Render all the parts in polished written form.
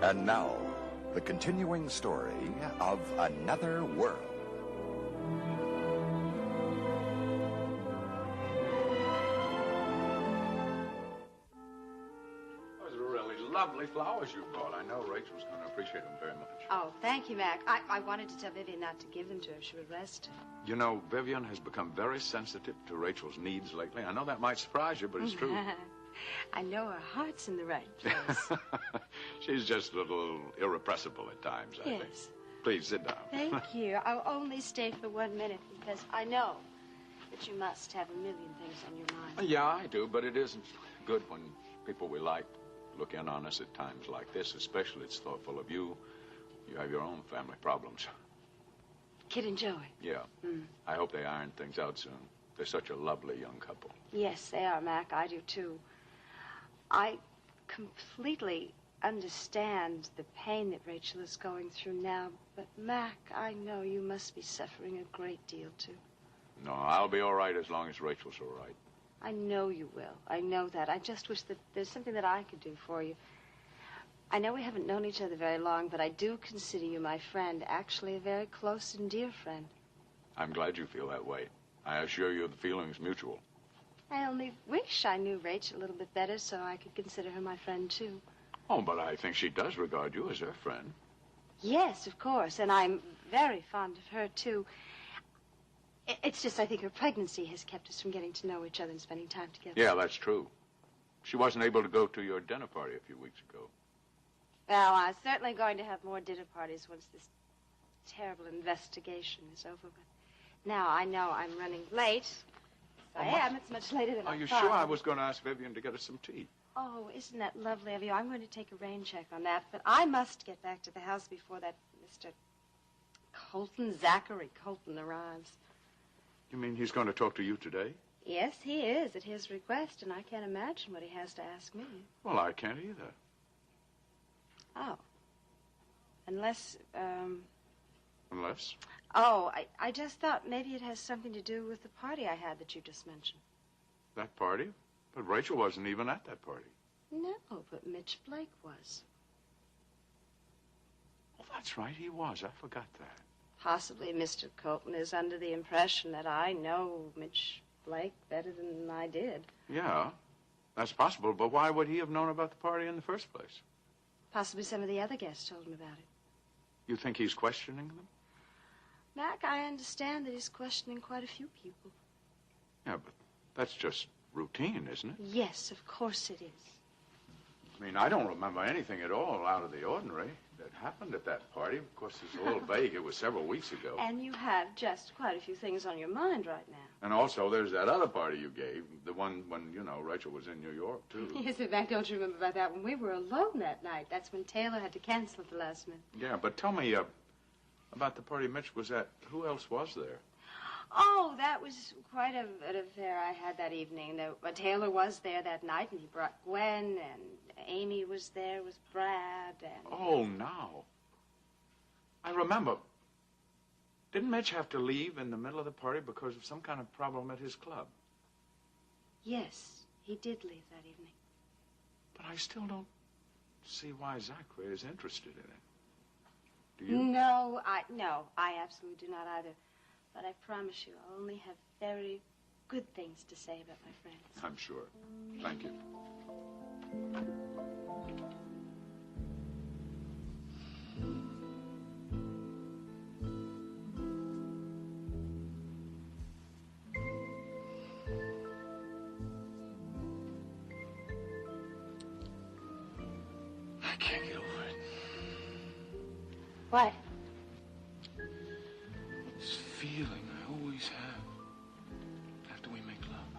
And now, the continuing story of Another World. Those are really lovely flowers you brought. I know Rachel's going to appreciate them very much. Oh, thank you, Mac. I wanted to tell Vivian not to give them to her if she would rest. You know, Vivian has become very sensitive to Rachel's needs lately. I know that might surprise you, but it's true. I know her heart's in the right place. She's just a little irrepressible at times, I think. Yes. Please, sit down. Thank you. I'll only stay for 1 minute because I know that you must have a million things on your mind. Yeah, I do, but it isn't good when people we like look in on us at times like this. Especially it's thoughtful of you. You have your own family problems. Kid and Joey. Yeah. I hope they iron things out soon. They're such a lovely young couple. Yes, they are, Mac. I do, too. I completely understand the pain that Rachel is going through now. But, Mac, I know you must be suffering a great deal, too. No, I'll be all right as long as Rachel's all right. I know you will. I know that. I just wish that there's something that I could do for you. I know we haven't known each other very long, but I do consider you my friend, actually a very close and dear friend. I'm glad you feel that way. I assure you the feeling's mutual. I only wish I knew Rachel a little bit better so I could consider her my friend, too. Oh, but I think she does regard you as her friend. Yes, of course, and I'm very fond of her, too. It's just I think her pregnancy has kept us from getting to know each other and spending time together. Yeah, that's true. She wasn't able to go to your dinner party a few weeks ago. Well, I'm certainly going to have more dinner parties once this terrible investigation is over. But now I know I'm running late. I am. It's much later than I thought. Are you sure? I was going to ask Vivian to get us some tea. Oh, isn't that lovely of you? I'm going to take a rain check on that, but I must get back to the house before that Mr. Zachary Colton arrives. You mean he's going to talk to you today? Yes, he is, at his request, and I can't imagine what he has to ask me. Well, I can't either. Oh. Unless, Unless? Oh, I just thought maybe it has something to do with the party I had that you just mentioned. That party? But Rachel wasn't even at that party. No, but Mitch Blake was. Oh, that's right, he was. I forgot that. Possibly Mr. Colton is under the impression that I know Mitch Blake better than I did. Yeah, that's possible, but why would he have known about the party in the first place? Possibly some of the other guests told him about it. You think he's questioning them? Mac, I understand that he's questioning quite a few people. Yeah, but that's just routine, isn't it? Yes, of course it is. I mean, I don't remember anything at all out of the ordinary that happened at that party. Of course, it's a little vague. It was several weeks ago. And you have just quite a few things on your mind right now. And also, there's that other party you gave, the one when, you know, Rachel was in New York, too. Yes, but Mac, don't you remember about that when we were alone that night? That's when Taylor had to cancel at the last minute. Yeah, but tell me about the party Mitch was at. Who else was there? Oh, that was quite an affair I had that evening. Taylor was there that night, and he brought Gwen, and Amy was there with Brad, and... Oh, now. I remember. Didn't Mitch have to leave in the middle of the party because of some kind of problem at his club? Yes, he did leave that evening. But I still don't see why Zachary is interested in it. Do you? No, I absolutely do not either. But I promise you, I'll only have very good things to say about my friends. I'm sure. Thank you. I can't get over it. What? This feeling I always have after we make love.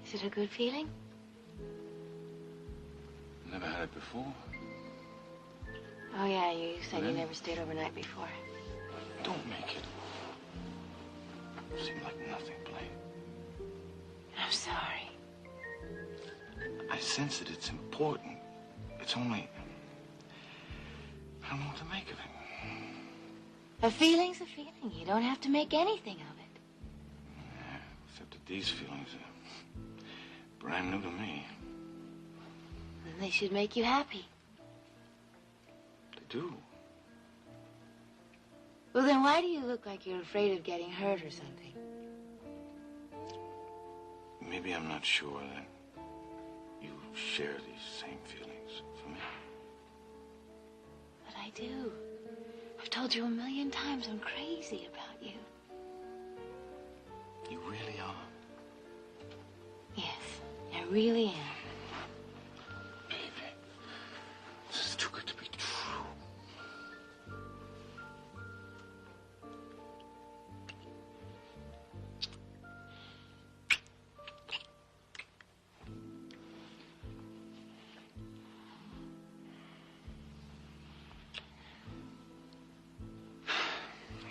Is it a good feeling? Never had it before. Oh, yeah, you said you never stayed overnight before. Don't make it seem like nothing, Blaine. I'm sorry. I sense that it's important. It's only... I don't know what to make of it. A feeling's a feeling. You don't have to make anything of it. Yeah, except that these feelings are brand new to me. then they should make you happy. They do. Well, then why do you look like you're afraid of getting hurt or something? Maybe I'm not sure that you share these same feelings for me. But I do. I've told you 1,000,000 times I'm crazy about you. You really are? Yes, I really am. Baby, this is too good to be true.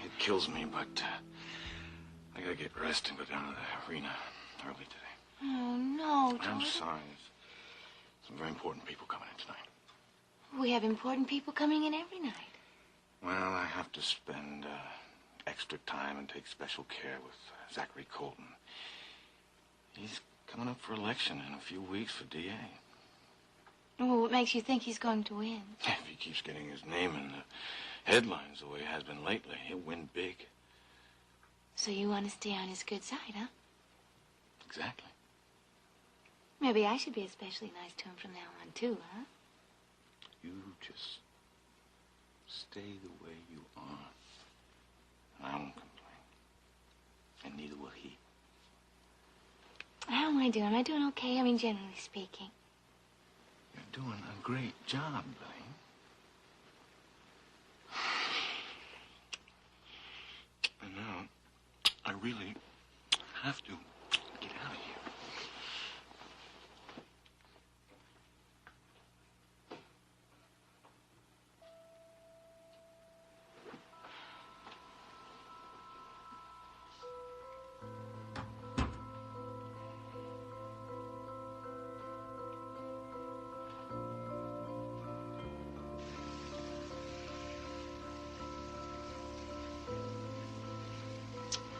It kills me, but I gotta get rest and go down to the arena early today. Oh, no, I'm Jordan. sorry. There's some very important people coming in tonight. We have important people coming in every night. Well, I have to spend extra time and take special care with Zachary Colton. He's coming up for election in a few weeks for DA. Well, what makes you think he's going to win? If he keeps getting his name in the headlines the way he has been lately, he'll win big. So you want to stay on his good side, huh? Exactly. Maybe I should be especially nice to him from now on, too, huh? You just stay the way you are. And I won't complain. And neither will he. How am I doing? Am I doing okay? I mean, generally speaking. You're doing a great job, Blaine. And now, I really have to get out of here.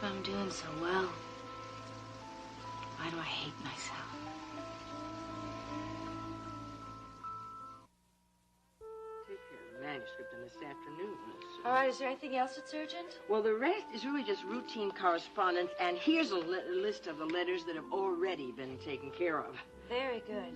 If I'm doing so well, why do I hate myself? Take care of the manuscript in this afternoon, Miss. All right, is there anything else that's urgent? Well, the rest is really just routine correspondence, and here's a list of the letters that have already been taken care of. Very good.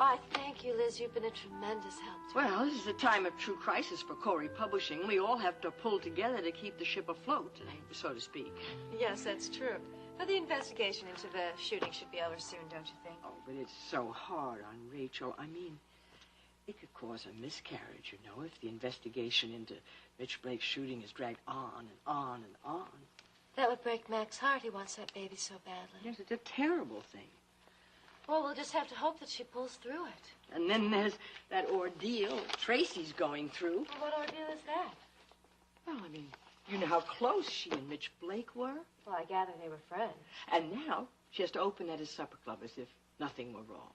Oh, I thank you, Liz. You've been a tremendous help to me. Well, this is a time of true crisis for Corey Publishing. We all have to pull together to keep the ship afloat, so to speak. Yes, that's true. But the investigation into the shooting should be over soon, don't you think? Oh, but it's so hard on Rachel. I mean, it could cause a miscarriage, you know, if the investigation into Mitch Blake's shooting is dragged on and on and on. That would break Mac's heart. He wants that baby so badly. Yes, it's a terrible thing. Well, we'll just have to hope that she pulls through it. And then there's that ordeal Tracy's going through. Well, what ordeal is that? Well, I mean, you know how close she and Mitch Blake were? Well, I gather they were friends. And now she has to open at his supper club as if nothing were wrong.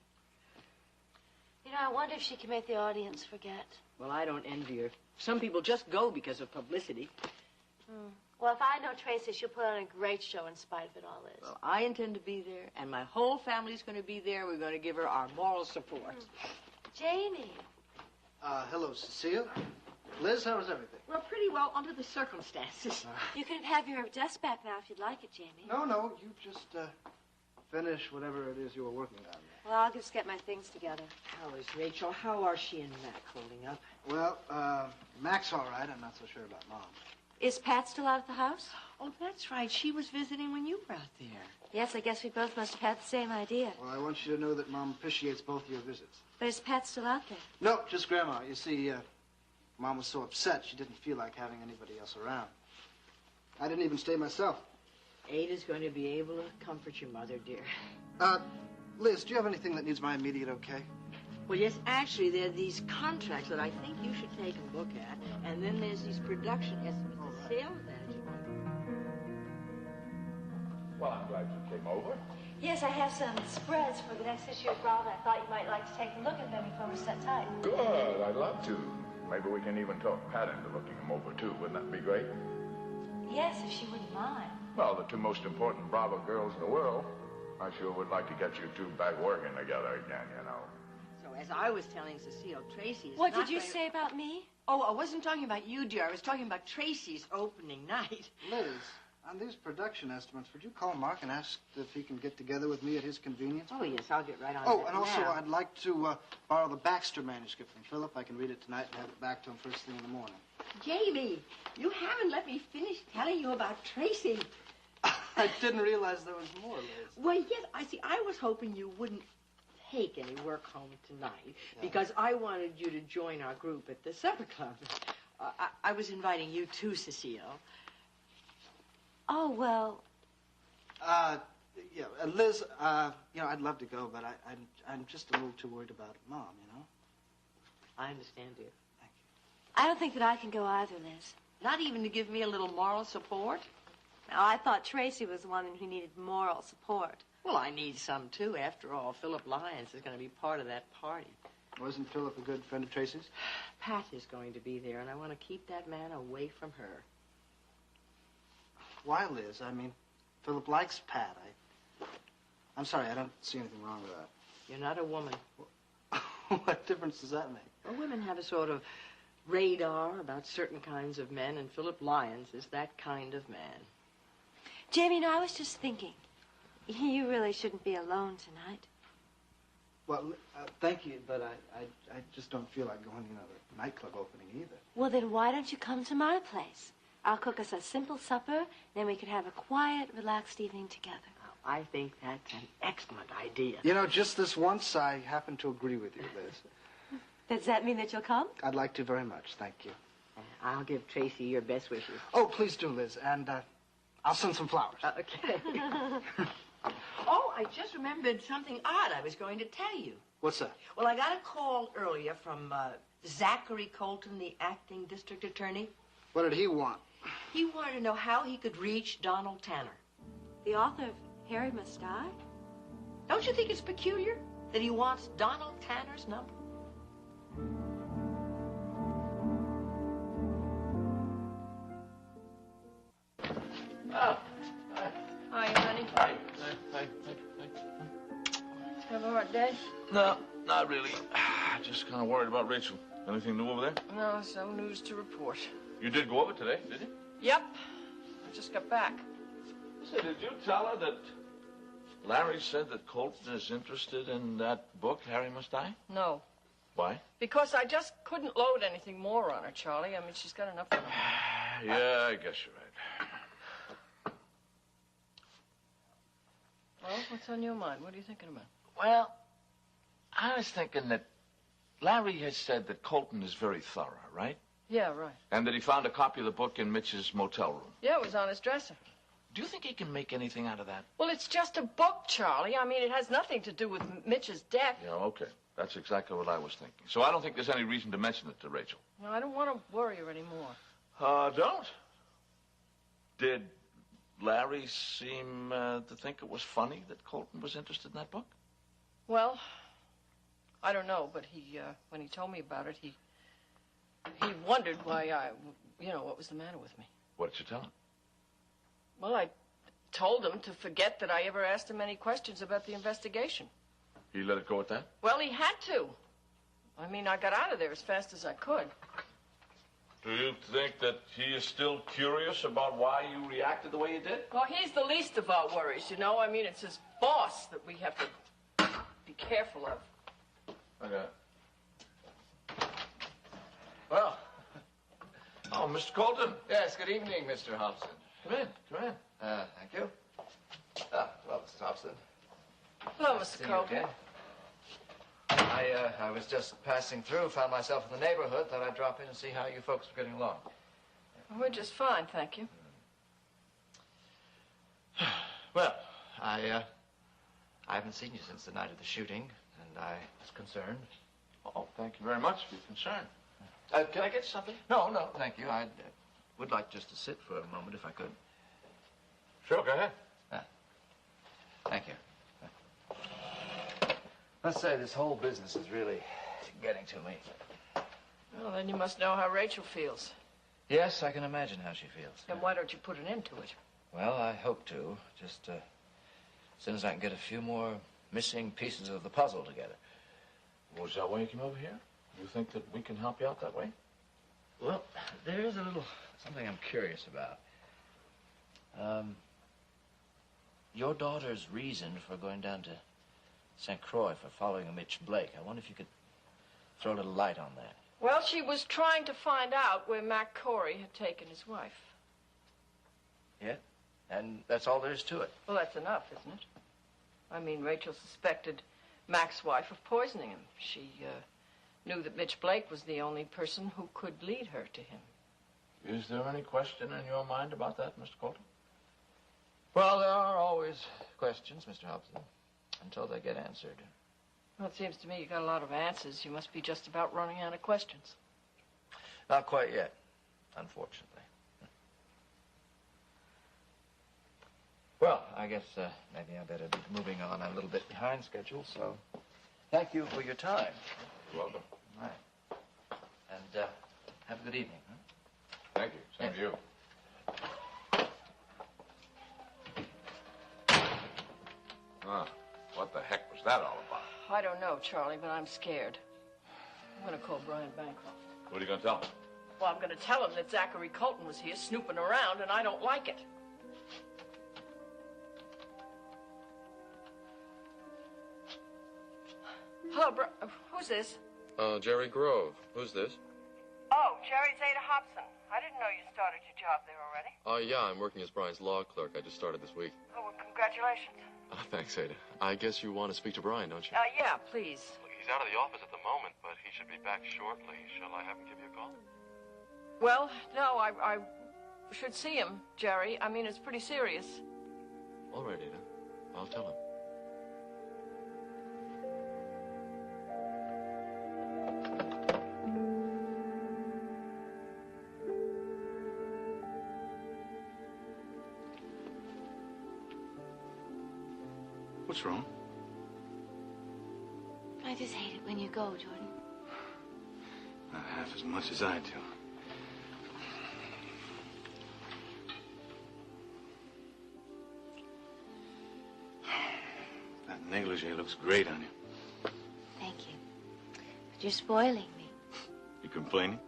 You know, I wonder if she can make the audience forget. Well, I don't envy her. Some people just go because of publicity. Well, if I know Tracy, she'll put on a great show in spite of it all, Liz. Well, I intend to be there, and my whole family's going to be there. We're going to give her our moral support. Jamie. Hello, Cecile. Liz, how is everything? Well, pretty well under the circumstances. You can have your desk back now if you'd like it, Jamie. No, you just finish whatever it is you were working on. Well, I'll just get my things together. How is Rachel? How are she and Mac holding up? Well, Mac's all right. I'm not so sure about Mom. Is Pat still out at the house? Oh, that's right. She was visiting when you were out there. Yes, I guess we both must have had the same idea. Well, I want you to know that Mom appreciates both your visits. But is Pat still out there? No, just Grandma. You see, Mom was so upset she didn't feel like having anybody else around. I didn't even stay myself. Ada's going to be able to comfort your mother, dear. Liz, do you have anything that needs my immediate okay? Well, yes, actually, there are these contracts that I think you should take a look at. And then there's these production estimates, the sales management. Well, I'm glad you came over. Yes, I have some spreads for the next issue of Bravo. I thought you might like to take a look at them before we set type. Good, I'd love to. Maybe we can even talk Pat into looking them over, too. Wouldn't that be great? Yes, if she wouldn't mind. Well, the two most important Bravo girls in the world. I sure would like to get you two back working together again, you know. So as I was telling Cecile, Tracy is What not did you very- say about me? Oh, I wasn't talking about you, dear. I was talking about Tracy's opening night. Liz, on these production estimates, would you call Mark and ask if he can get together with me at his convenience? Oh, yes, I'll get right on Oh, that and also, now. I'd like to borrow the Baxter manuscript from Philip. I can read it tonight and have it back to him first thing in the morning. Jamie, you haven't let me finish telling you about Tracy. I didn't realize there was more, Liz. Well, yes, I was hoping you wouldn't take any work home tonight because I wanted you to join our group at the supper club. I was inviting you too, Cecile. Oh, well, Yeah, Liz, I'd love to go, but I'm just a little too worried about Mom, I understand, dear. I don't think that I can go either, Liz. Not even to give me a little moral support? Now, I thought Tracy was the one who needed moral support. Well, I need some, too. After all, Philip Lyons is going to be part of that party. Wasn't Philip a good friend of Tracy's? Pat is going to be there, and I want to keep that man away from her. Why, Liz? I mean, Philip likes Pat. I'm sorry, I don't see anything wrong with that. You're not a woman. What difference does that make? Well, women have a sort of radar about certain kinds of men, and Philip Lyons is that kind of man. Jamie, I was just thinking, you really shouldn't be alone tonight. Well, thank you, but I just don't feel like going to the nightclub opening either. Well, then why don't you come to my place? I'll cook us a simple supper, then we could have a quiet, relaxed evening together. I think that's an excellent idea. Just this once, I happen to agree with you, Liz. Does that mean that you'll come? I'd like to very much, thank you. I'll give Tracy your best wishes. Oh, please do, Liz, and I'll send some flowers. Okay. Oh, I just remembered something odd I was going to tell you. What's that? Well, I got a call earlier from Zachary Colton, the acting district attorney. What did he want? He wanted to know how he could reach Donald Tanner. The author of Harry Must Die? Don't you think it's peculiar that he wants Donald Tanner's number? Oh, Hi, honey. hi. Have a hard day? No, not really. Just kind of worried about Rachel. Anything new over there? No, no news to report. You did go over today, did you? Yep. I just got back. So did you tell her that Larry said that Colton is interested in that book, Harry Must Die? No. Why? Because I just couldn't load anything more on her, Charlie. I mean, she's got enough. Yeah, I guess you're right. Well, what's on your mind? What are you thinking about? Well, I was thinking that Larry has said that Colton is very thorough, right? Yeah, right. And that he found a copy of the book in Mitch's motel room. Yeah, it was on his dresser. Do you think he can make anything out of that? Well, it's just a book, Charlie. I mean, it has nothing to do with Mitch's death. Yeah, okay. That's exactly what I was thinking. So I don't think there's any reason to mention it to Rachel. No, I don't want to worry her anymore. Don't? Did Larry seem to think it was funny that Colton was interested in that book? Well, I don't know, but he, when he told me about it, he wondered why what was the matter with me. What did you tell him? Well, I told him to forget that I ever asked him any questions about the investigation. He let it go at that? Well, he had to. I mean, I got out of there as fast as I could. Do you think that he is still curious about why you reacted the way you did? Well, he's the least of our worries, you know. I mean, it's his boss that we have to be careful of. Okay. Well. Oh, Mr. Colton. Yes, good evening, Mr. Hobson. Come in, come in. Thank you. Well, Mr. Hobson. Hello, Nice to Mr. see you Colton. again. I was just passing through, found myself in the neighborhood, thought I'd drop in and see how you folks were getting along. We're just fine, thank you. Well, I haven't seen you since the night of the shooting, and I was concerned. Oh, thank you very much for your concern. Can I get something? No, thank you. I would like just to sit for a moment if I could. Sure, go ahead. Thank you. Let's say this whole business is really getting to me. Well, then you must know how Rachel feels. Yes, I can imagine how she feels. Then why don't you put an end to it? Well, I hope to. Just as soon as I can get a few more missing pieces of the puzzle together. Was that why you came over here? You think that we can help you out that way? Well, there is a little something I'm curious about. Your daughter's reason for going down to St. Croix for following a Mitch Blake. I wonder if you could throw a little light on that. Well, she was trying to find out where Mac Corey had taken his wife. Yeah? And that's all there is to it. Well, that's enough, isn't it? I mean, Rachel suspected Mac's wife of poisoning him. She knew that Mitch Blake was the only person who could lead her to him. Is there any question in your mind about that, Mr. Colton? Well, there are always questions, Mr. Hobson, until they get answered. Well, it seems to me you got a lot of answers. You must be just about running out of questions. Not quite yet, unfortunately. Well, I guess maybe I better be moving on. I'm a little bit behind schedule, so thank you for your time. You're welcome. All right. And have a good evening. Huh? Thank you. Same to you. Huh. What the heck was that all about? I don't know, Charlie, but I'm scared. I'm going to call Brian Bancroft. What are you going to tell him? Well, I'm going to tell him that Zachary Colton was here snooping around, and I don't like it. Hello, who's this? Jerry Grove. Who's this? Oh, Jerry Zeta Hobson. I didn't know you started your job there already. Yeah, I'm working as Brian's law clerk. I just started this week. Oh, well, congratulations. Thanks, Ada. I guess you want to speak to Brian, don't you? Yeah, please. He's out of the office at the moment, but he should be back shortly. Shall I have him give you a call? Well, no, I should see him, Jerry. I mean, it's pretty serious. All right, Ada. I'll tell him. What's wrong? I just hate it when you go, Jordan. Not half as much as I do. That negligee looks great on you. Thank you. But you're spoiling me. You complaining?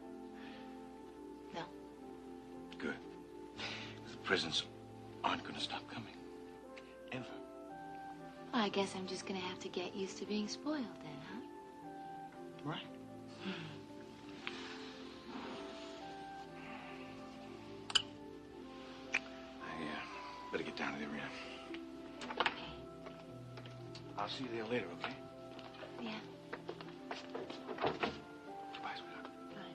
No. Good. The presents aren't going to stop coming. Ever. Well, I guess I'm just going to have to get used to being spoiled then, huh? Right. I better get down to the arena. Okay. I'll see you there later, okay? Yeah. Bye, sweetheart. Bye.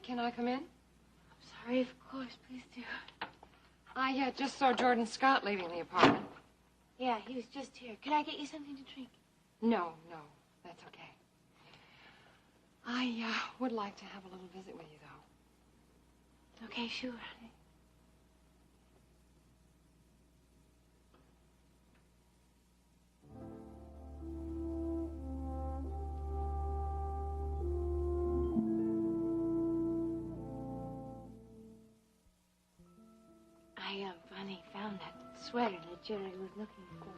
Can I come in? Sorry, of course. Please do. I just saw Jordan Scott leaving the apartment. Yeah, he was just here. Could I get you something to drink? No, that's okay. I would like to have a little visit with you, though. Okay, sure. I finally found that sweater that Jerry was looking for.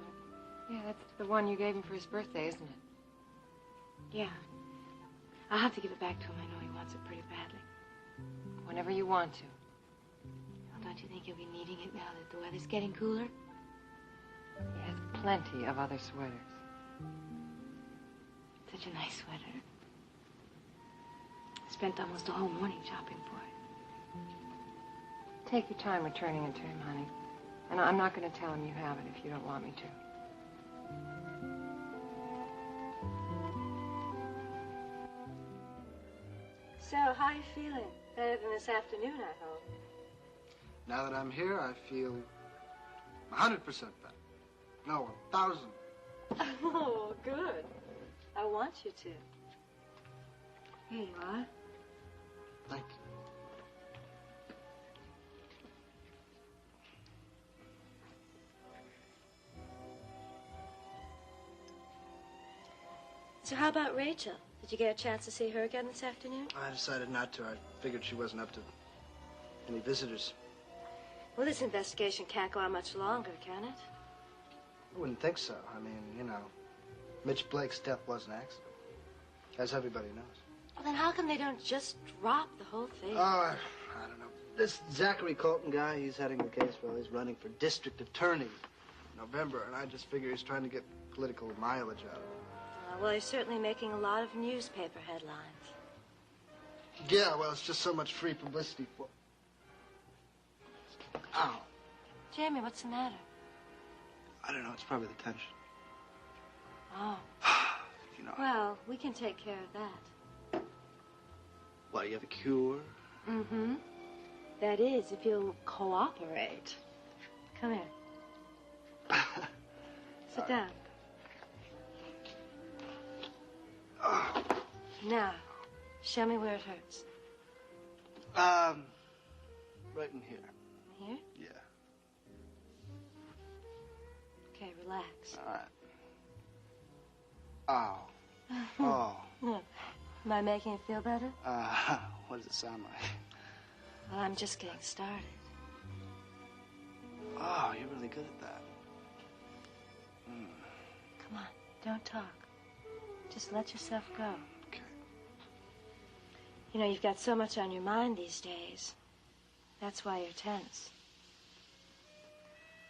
Yeah, that's the one you gave him for his birthday, isn't it? Yeah. I'll have to give it back to him. I know he wants it pretty badly. Whenever you want to. Well, don't you think he'll be needing it now that the weather's getting cooler? He has plenty of other sweaters. Such a nice sweater. Spent almost a whole morning shopping for it. Take your time returning it to him, honey. And I'm not going to tell him you have it if you don't want me to. So, how you feeling? Better than this afternoon, I hope. Now that I'm here, I feel 100% better. No, 1,000. Oh, good. I want you to. Here you are. Thank you. So how about Rachel? Did you get a chance to see her again this afternoon? I decided not to. I figured she wasn't up to any visitors. Well, this investigation can't go on much longer, can it? I wouldn't think so. I mean, you know, Mitch Blake's death was an accident, as everybody knows. Well, then how come they don't just drop the whole thing? Oh, I don't know. This Zachary Colton guy, he's heading the case. Well, he's running for district attorney in November, and I just figure he's trying to get political mileage out of it. Well, he's certainly making a lot of newspaper headlines. Yeah, well, it's just so much free publicity for... Ow. Jamie, what's the matter? I don't know. It's probably the tension. Oh. You know... Well, we can take care of that. What, you have a cure? Mm-hmm. That is, if you'll cooperate. Come here. Sit down. Now, show me where it hurts. Right in here. Here? Yeah. Okay, relax. All right. Ow. Oh. Am I making it feel better? What does it sound like? Well, I'm just getting started. Oh, you're really good at that. Come on, don't talk. Just let yourself go. Okay. You know, you've got so much on your mind these days. That's why you're tense.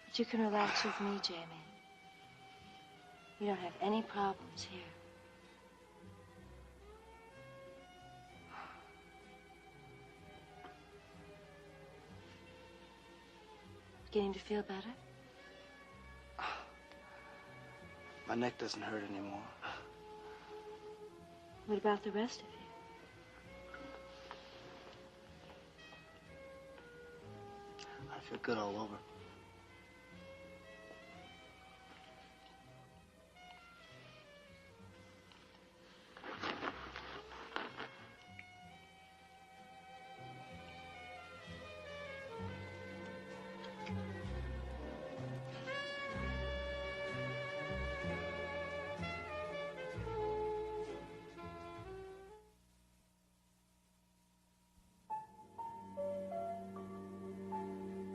But you can relax with me, Jamie. You don't have any problems here. Beginning to feel better? My neck doesn't hurt anymore. What about the rest of you? I feel good all over.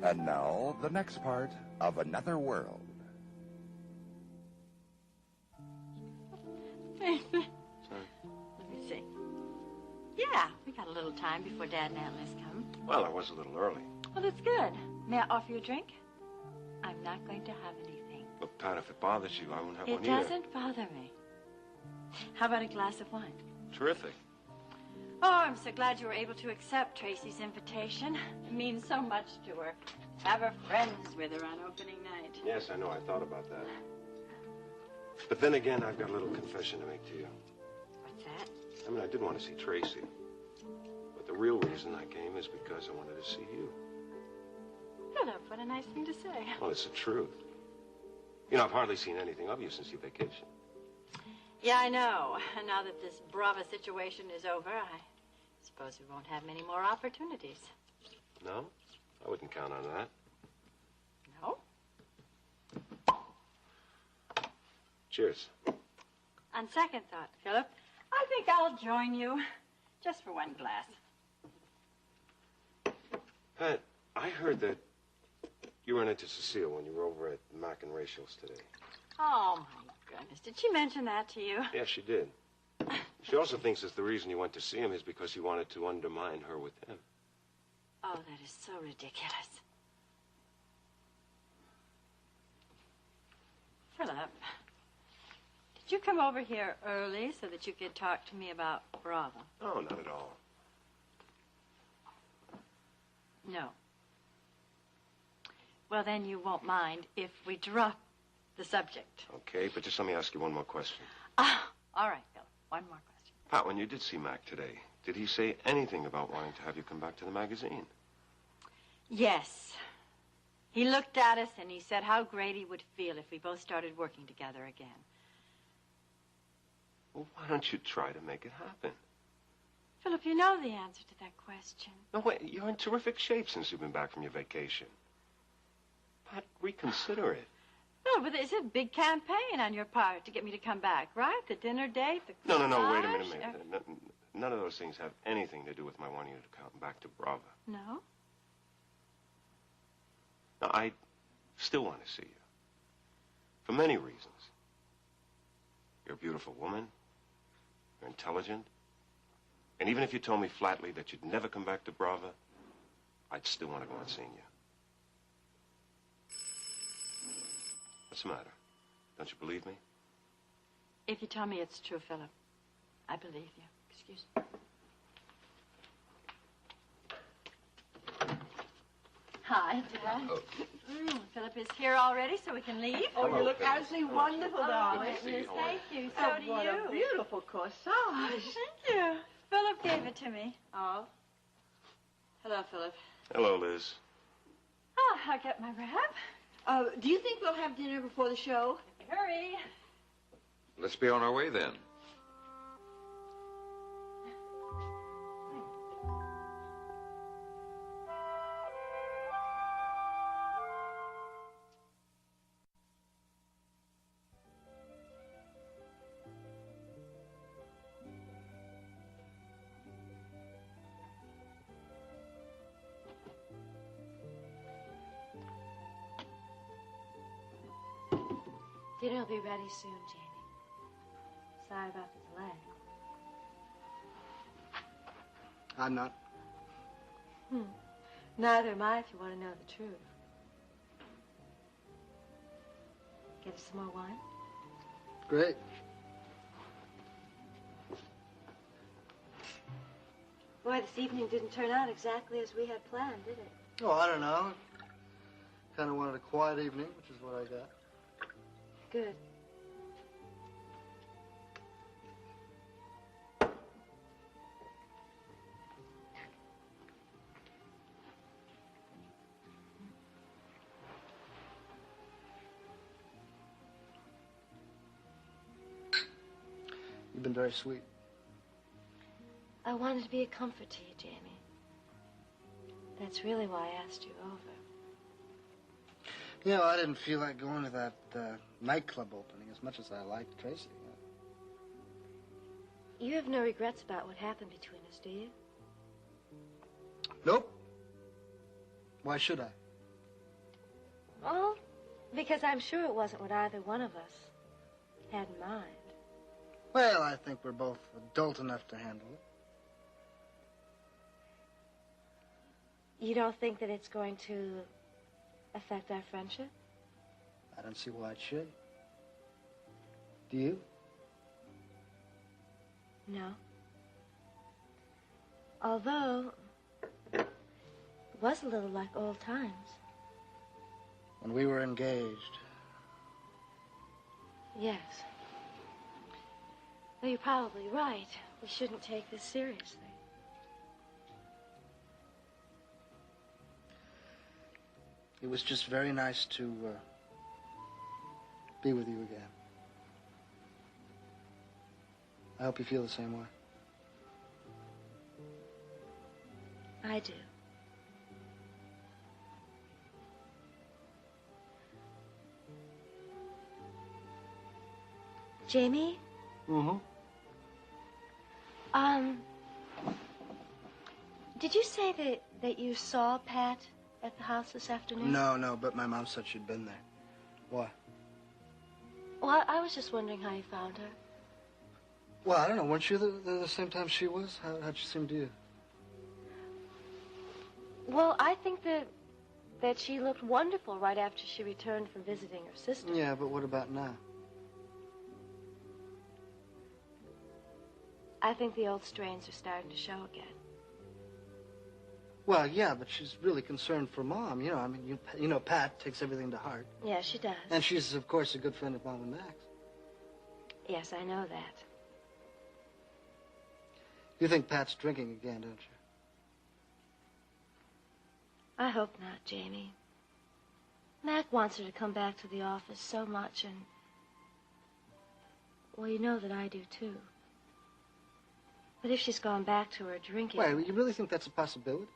And now, the next part of Another World. Sorry. Let me see. Yeah, we got a little time before Dad and Aunt Liz come. Well, I was a little early. Well, that's good. May I offer you a drink? I'm not going to have anything. Look, Pat, if it bothers you, I won't have It one either. doesn't bother me. How about a glass of wine? Terrific. Oh, I'm so glad you were able to accept Tracy's invitation. It means so much to her. Have her friends with her on opening night. Yes, I know. I thought about that. But then again, I've got a little confession to make to you. What's that? I mean, I did want to see Tracy. But the real reason I came is because I wanted to see you. Philip, what a nice thing to say. Well, it's the truth. You know, I've hardly seen anything of you since your vacation. Yeah, I know. And now that this Brava situation is over, I suppose we won't have many more opportunities. No? I wouldn't count on that. No? Cheers. On second thought, Philip, I think I'll join you. Just for one glass. Pat, I heard that you ran into Cecile when you were over at Mac and Rachel's today. Oh, my goodness. Did she mention that to you? Yeah, she did. She also thinks that the reason you went to see him is because you wanted to undermine her with him. Oh, that is so ridiculous. Philip, did you come over here early so that you could talk to me about Brava? Oh, not at all. No. Well, then you won't mind if we drop the subject. Okay, but just let me ask you one more question. Ah, all right, Philip. One more question. Pat, when you did see Mac today, did he say anything about wanting to have you come back to the magazine? Yes. He looked at us and he said how great he would feel if we both started working together again. Well, why don't you try to make it happen? Philip, you know the answer to that question. No, wait, you're in terrific shape since you've been back from your vacation. Pat, reconsider it. No, but it's a big campaign on your part to get me to come back, right? The dinner date, the No, wait a massage, minute. None of those things have anything to do with my wanting you to come back to Brava. No? Now, I still want to see you. For many reasons. You're a beautiful woman. You're intelligent. And even if you told me flatly that you'd never come back to Brava, I'd still want to go on seeing you. What's the matter? Don't you believe me? If you tell me it's true, Philip, I believe you. Excuse me. Hi, Dad. Oh. Philip is here already, so we can leave. Oh, you look absolutely wonderful, darling. Yes, thank you. So do what you. a beautiful corsage. Thank you. Philip gave it to me. Oh. Hello, Philip. Hello, Liz. Oh, I'll get my wrap. Do you think we'll have dinner before the show? Hurry. Let's be on our way then. Dinner will be ready soon, Jamie. Sorry about the delay. I'm not. Neither am I, if you want to know the truth. Get us some more wine? Great. Boy, this evening didn't turn out exactly as we had planned, did it? Oh, I don't know. Kind of wanted a quiet evening, which is what I got. Good. You've been very sweet. I wanted to be a comfort to you, Jamie. That's really why I asked you over. You know, I didn't feel like going to that nightclub opening as much as I liked Tracy. You have no regrets about what happened between us, do you? Nope. Why should I? Well, because I'm sure it wasn't what either one of us had in mind. Well, I think we're both adult enough to handle it. You don't think that it's going to affect our friendship? I don't see why it should. Do you? No. Although, it was a little like old times. When we were engaged. Yes. Well, you're probably right. We shouldn't take this seriously. It was just very nice to be with you again. I hope you feel the same way. I do. Jamie? Mm-hmm. Did you say that you saw Pat at the house this afternoon? No, but my mom said she'd been there. Why? Well, I was just wondering how you found her. Well, I don't know. Weren't you the same time she was? How'd she seem to you? Well, I think that she looked wonderful right after she returned from visiting her sister. Yeah, but what about now? I think the old strains are starting to show again. Well, yeah, but she's really concerned for Mom. You know, I mean, you know, Pat takes everything to heart. Yeah, she does. And she's, of course, a good friend of Mom and Max. Yes, I know that. You think Pat's drinking again, don't you? I hope not, Jamie. Mac wants her to come back to the office so much, and... well, you know that I do, too. But if she's gone back to her drinking... Wait, you really think that's a possibility?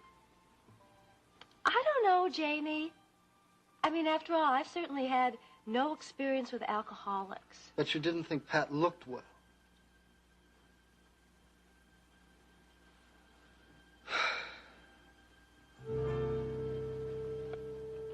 I don't know, Jamie. I mean, after all, I've certainly had no experience with alcoholics. But you didn't think Pat looked well.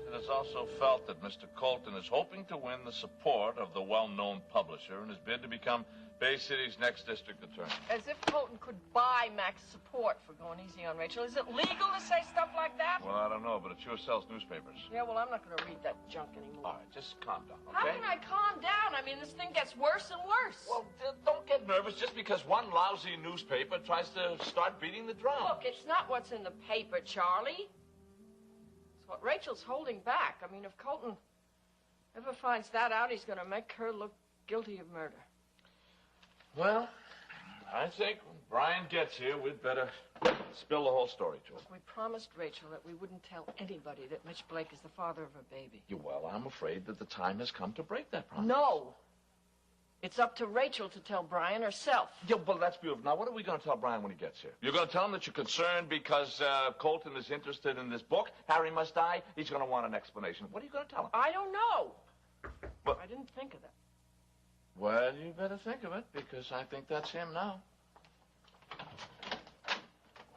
It is also felt that Mr. Colton is hoping to win the support of the well-known publisher in his bid to become Bay City's next district attorney. As if Colton could buy Mac's support for going easy on Rachel. Is it legal to say stuff like that? Well, I don't know, but it sure sells newspapers. Yeah, well, I'm not going to read that junk anymore. All right, just calm down, How okay? can I calm down? I mean, this thing gets worse and worse. Well, don't get nervous just because one lousy newspaper tries to start beating the drum. Look, it's not what's in the paper, Charlie. It's what Rachel's holding back. I mean, if Colton ever finds that out, he's going to make her look guilty of murder. Well, I think when Brian gets here, we'd better spill the whole story to him. Look, we promised Rachel that we wouldn't tell anybody that Mitch Blake is the father of her baby. Well, I'm afraid that the time has come to break that promise. No. It's up to Rachel to tell Brian herself. Yeah, well, that's beautiful. Now, what are we going to tell Brian when he gets here? You're going to tell him that you're concerned because Colton is interested in this book, Harry Must Die? He's going to want an explanation. What are you going to tell him? I don't know. But I didn't think of that. Well, you better think of it, because I think that's him now.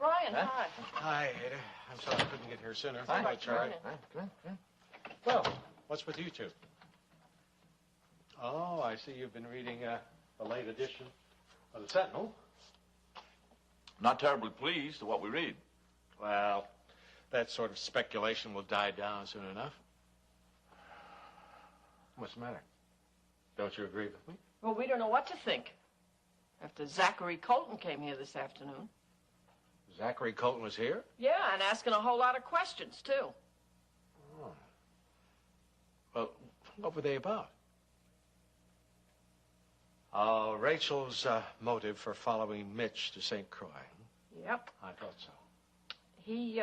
Brian, Huh? hi. Hi, Ada. I'm sorry I couldn't get here sooner. Hi, Charlie. Hi, come in. Well, what's with you two? Oh, I see you've been reading the late edition of the Sentinel. Not terribly pleased with what we read. Well, that sort of speculation will die down soon enough. What's the matter? Don't you agree with me? Well, we don't know what to think. After Zachary Colton came here this afternoon. Zachary Colton was here? Yeah, and asking a whole lot of questions, too. Oh. Well, what were they about? Rachel's motive for following Mitch to St. Croix. Yep. I thought so. He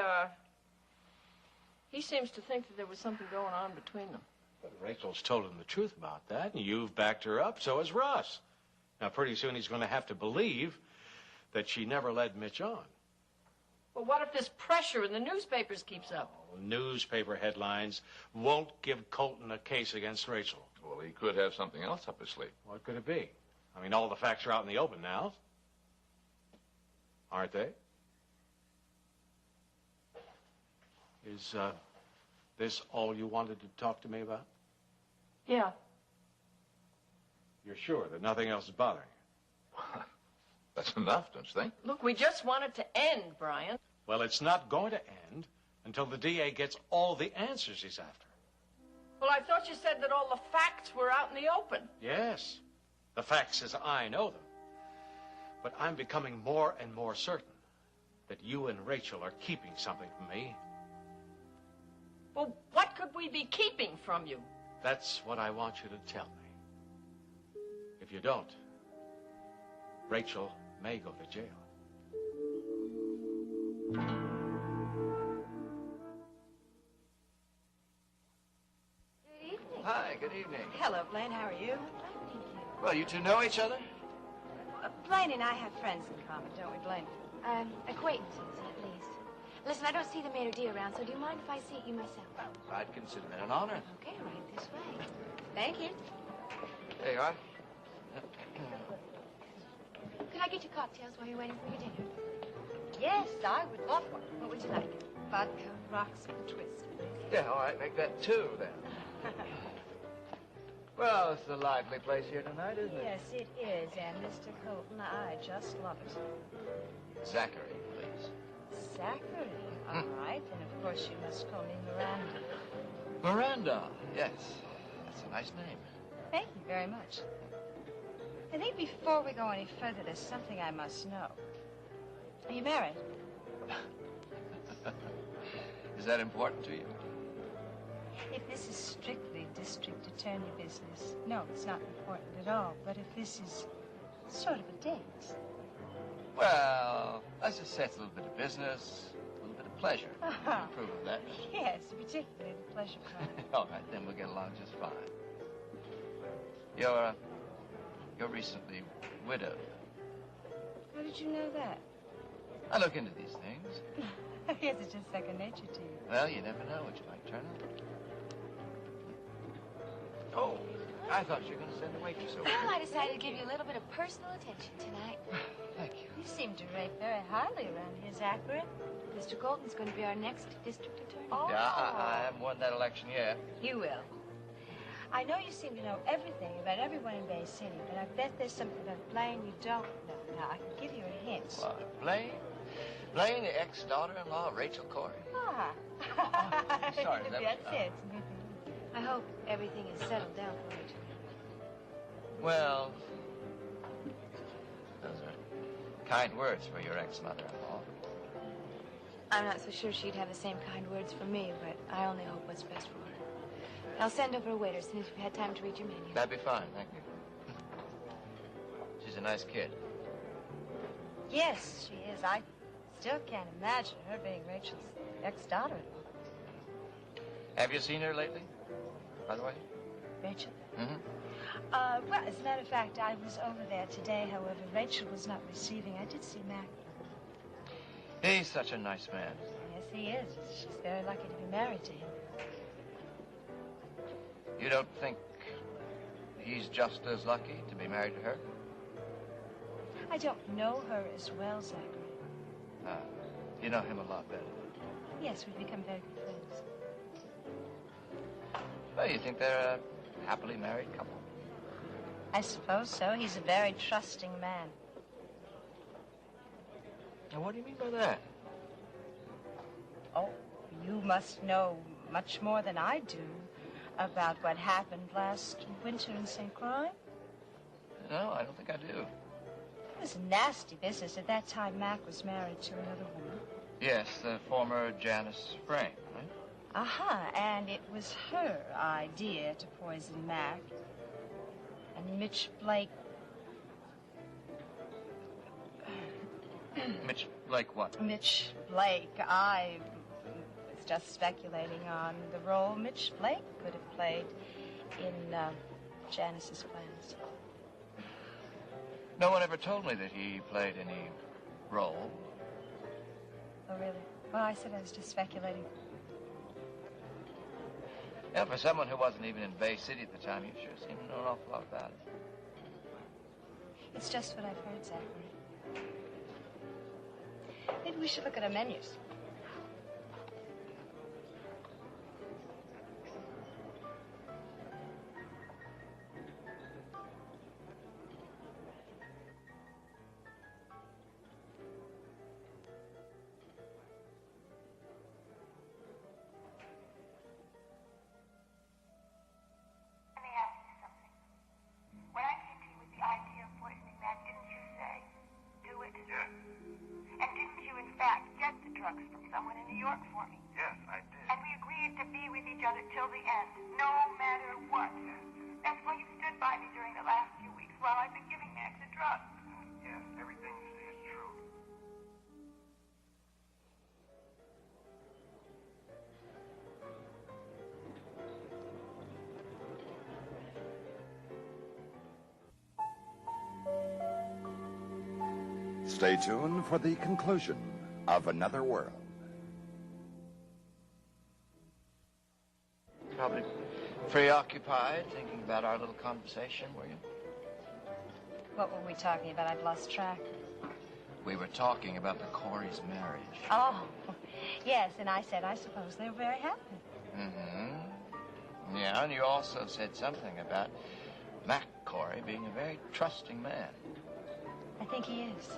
seems to think that there was something going on between them. But Rachel's told him the truth about that, and you've backed her up, so has Russ. Now, pretty soon he's going to have to believe that she never led Mitch on. Well, what if this pressure in the newspapers keeps up? Newspaper headlines won't give Colton a case against Rachel. Well, he could have something else up his sleeve. What could it be? I mean, all the facts are out in the open now. Aren't they? Is, this all you wanted to talk to me about? Yeah. You're sure that nothing else is bothering you? That's enough, don't you think? Look, we just want it to end, Brian. Well, it's not going to end until the DA gets all the answers he's after. Well, I thought you said that all the facts were out in the open. Yes, the facts as I know them. But I'm becoming more and more certain that you and Rachel are keeping something from me. Well, what could we be keeping from you? That's what I want you to tell me. If you don't, Rachel may go to jail. evening. Hello, Blaine. How are you? Well, you two know each other? Blaine and I have friends in common, don't we, Blaine? Acquaintances, at least. Listen, I don't see the maître d' around, so do you mind if I seat you myself? I'd consider that an honor. Okay, right this way. Thank you. There you are. Could I get you cocktails while you're waiting for your dinner? Yes, I would love one. What would you like? Vodka, rocks, and twist. Yeah, all right, make that 2 then. Well, it's a lively place here tonight, isn't it? Yes, it is. And Mr. Colton, I just love it. Zachary, please. Zachary. All right. And of course you must call me Miranda. Miranda, yes. That's a nice name. Thank you very much. I think before we go any further, there's something I must know. Are you married? Is that important to you? If this is strictly district attorney business, no, it's not important at all. But if this is sort of a date. Well, let's just say it's a little bit of business, a little bit of pleasure. You approve of that? Yes, particularly the pleasure part. All right, then we'll get along just fine. You're recently widowed. How did you know that? I look into these things. I guess it's just second nature to you. Well, you never know what you might turn up. Oh, I thought you were going to send a waitress over. Well, I decided to give you a little bit of personal attention tonight. Thank you. You seem to rate very highly around here, Zachary. Mr. Colton's going to be our next district attorney. Oh. Yeah, I haven't won that election yet. You will. I know you seem to know everything about everyone in Bay City, but I bet there's something about Blaine you don't know. Now, I can give you a hint. What, Blaine? Blaine, the ex-daughter-in-law of Rachel Corey. Ah. Sorry, That's it. I hope everything is settled down for you tonight. Well, those are kind words for your ex-mother-in-law. I'm not so sure she'd have the same kind words for me, but I only hope what's best for her. I'll send over a waiter as soon as you've had time to read your menu. That'd be fine, thank you. She's a nice kid. Yes, she is. I still can't imagine her being Rachel's ex-daughter-in-law. Have you seen her lately, by the way? Rachel? Mm-hmm. Well, as a matter of fact, I was over there today. However, Rachel was not receiving. I did see Mac. He's such a nice man. Yes, he is. She's very lucky to be married to him. You don't think he's just as lucky to be married to her? I don't know her as well, Zachary. You know him a lot better. Yes, we've become very good friends. Well, you think they're a happily married couple? I suppose so. He's a very trusting man. Now, what do you mean by that? Oh, you must know much more than I do about what happened last winter in St. Croix. No, I don't think I do. It was a nasty business. At that time, Mac was married to another woman. Yes, the former Janice Frank, right? Aha, and it was her idea to poison Mac. And Mitch Blake... Mitch Blake what? Mitch Blake. I was just speculating on the role Mitch Blake could have played in Janice's plans. No one ever told me that he played any role. Oh, really? Well, I said I was just speculating. Yeah, for someone who wasn't even in Bay City at the time, you sure seem to know an awful lot about it. It's just what I've heard, Zachary. Maybe we should look at our menus. Stay tuned for the conclusion of Another World. Probably preoccupied, thinking about our little conversation, were you? What were we talking about? I've lost track. We were talking about the Corey's marriage. Oh, yes, and I said I suppose they're very happy. Mm-hmm. Yeah, and you also said something about Mac Corey being a very trusting man. I think he is.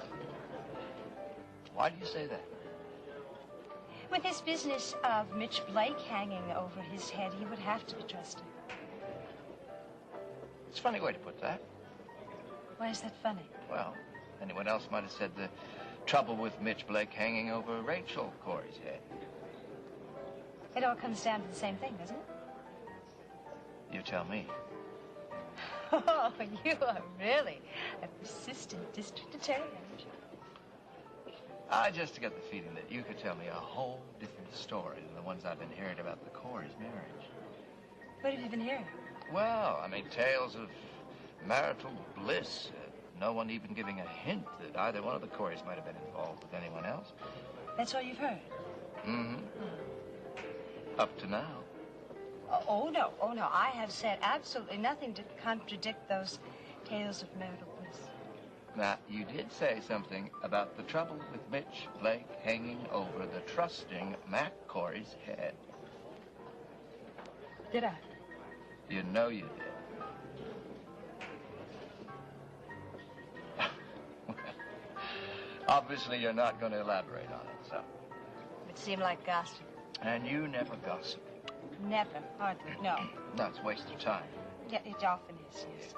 Why do you say that? With this business of Mitch Blake hanging over his head, he would have to be trusted. It's a funny way to put that. Why is that funny? Well, anyone else might have said the trouble with Mitch Blake hanging over Rachel Corey's head. It all comes down to the same thing, doesn't it? You tell me. Oh, you are really a persistent district attorney, aren't you? I just get the feeling that you could tell me a whole different story than the ones I've been hearing about the Corey's marriage. What have you been hearing? Well, I mean, tales of marital bliss. No one even giving a hint that either one of the Coreys might have been involved with anyone else. That's all you've heard? Mm-hmm. Up to now. Oh, no. I have said absolutely nothing to contradict those tales of marital bliss. Now, you did say something about the trouble with Mitch Blake hanging over the trusting Mac Corey's head. Did I? You know you did. Obviously, you're not going to elaborate on it, so. It seemed like gossip. And you never gossip. Never. Hardly. No. No, it's a waste of time. Yeah, it often is, yes.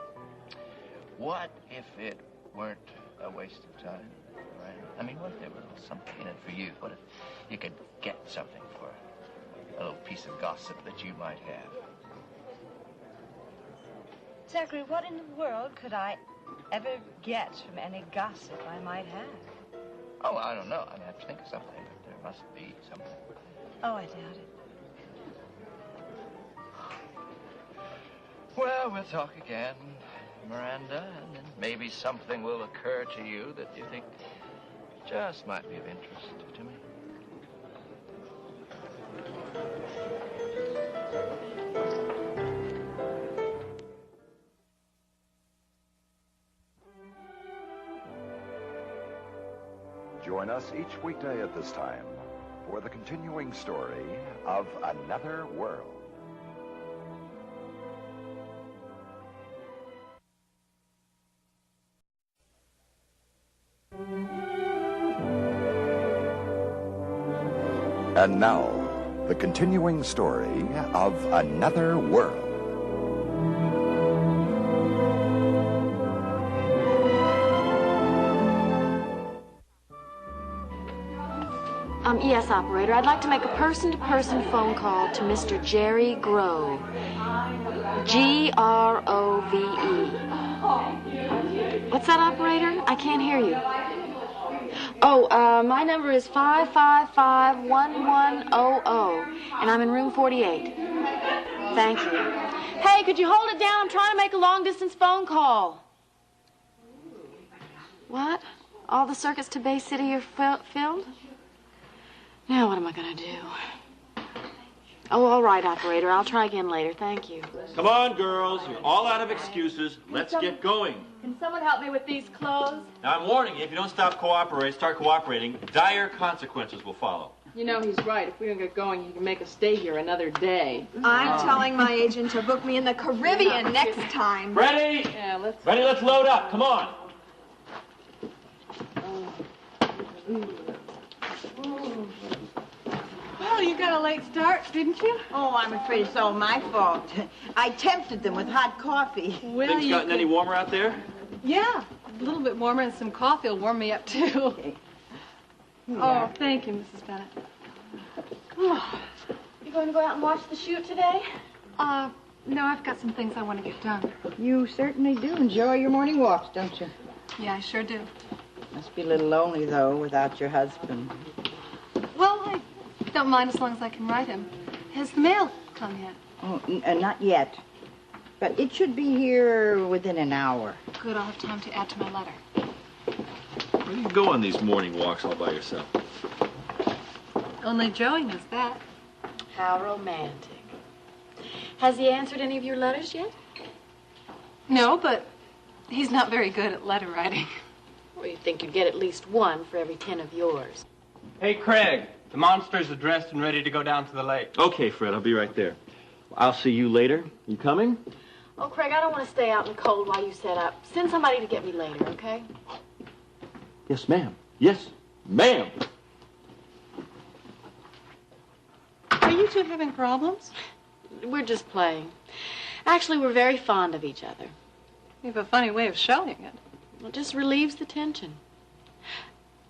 What if it weren't a waste of time, right? I mean, what if there was something in it for you? What if you could get something for a little piece of gossip that you might have? Zachary, what in the world could I ever get from any gossip I might have? Oh, I don't know. I mean, I have to think of something, but there must be something. Oh, I doubt it. Well, we'll talk again, Miranda, and then maybe something will occur to you that you think just might be of interest to me. Join us each weekday at this time for the continuing story of Another World. And now, the continuing story of Another World. Yes, operator. I'd like to make a person-to-person phone call to Mr. Jerry Grove. Grove. What's that, operator? I can't hear you. Oh, my number is 555-1100, and I'm in room 48. Thank you. Hey, could you hold it down? I'm trying to make a long-distance phone call. What? All the circuits to Bay City are filled? Now what am I going to do? Oh, all right, operator. I'll try again later. Thank you. Come on, girls. You're all out of excuses. Let's get going. Can someone help me with these clothes? Now, I'm warning you, if you don't start cooperating, dire consequences will follow. You know, he's right. If we don't get going, he can make us stay here another day. I'm telling my agent to book me in the Caribbean next time. Ready? Yeah, let's... Ready, let's load up. Come on. Well, you got a late start, didn't you? Oh, I'm afraid it's all my fault. I tempted them with hot coffee. Well, Things gotten any warmer out there? Yeah, a little bit warmer, and some coffee will warm me up, too. Okay. Oh, thank you, Mrs. Bennett. Oh. You going to go out and watch the shoot today? No, I've got some things I want to get done. You certainly do enjoy your morning walks, don't you? Yeah, I sure do. Must be a little lonely, though, without your husband. Well, I don't mind as long as I can write him. Has the mail come yet? Oh, not yet. But it should be here within an hour. Good, I'll have time to add to my letter. Where do you go on these morning walks all by yourself? Only Joey knows that. How romantic. Has he answered any of your letters yet? No, but he's not very good at letter writing. Well, you'd think you'd get at least one for every 10 of yours. Hey, Craig, the monsters are dressed and ready to go down to the lake. Okay, Fred, I'll be right there. I'll see you later. You coming? Oh, Craig, I don't want to stay out in the cold while you set up. Send somebody to get me later, okay? Yes, ma'am. Yes, ma'am. Are you two having problems? We're just playing. Actually, we're very fond of each other. You have a funny way of showing it. It just relieves the tension.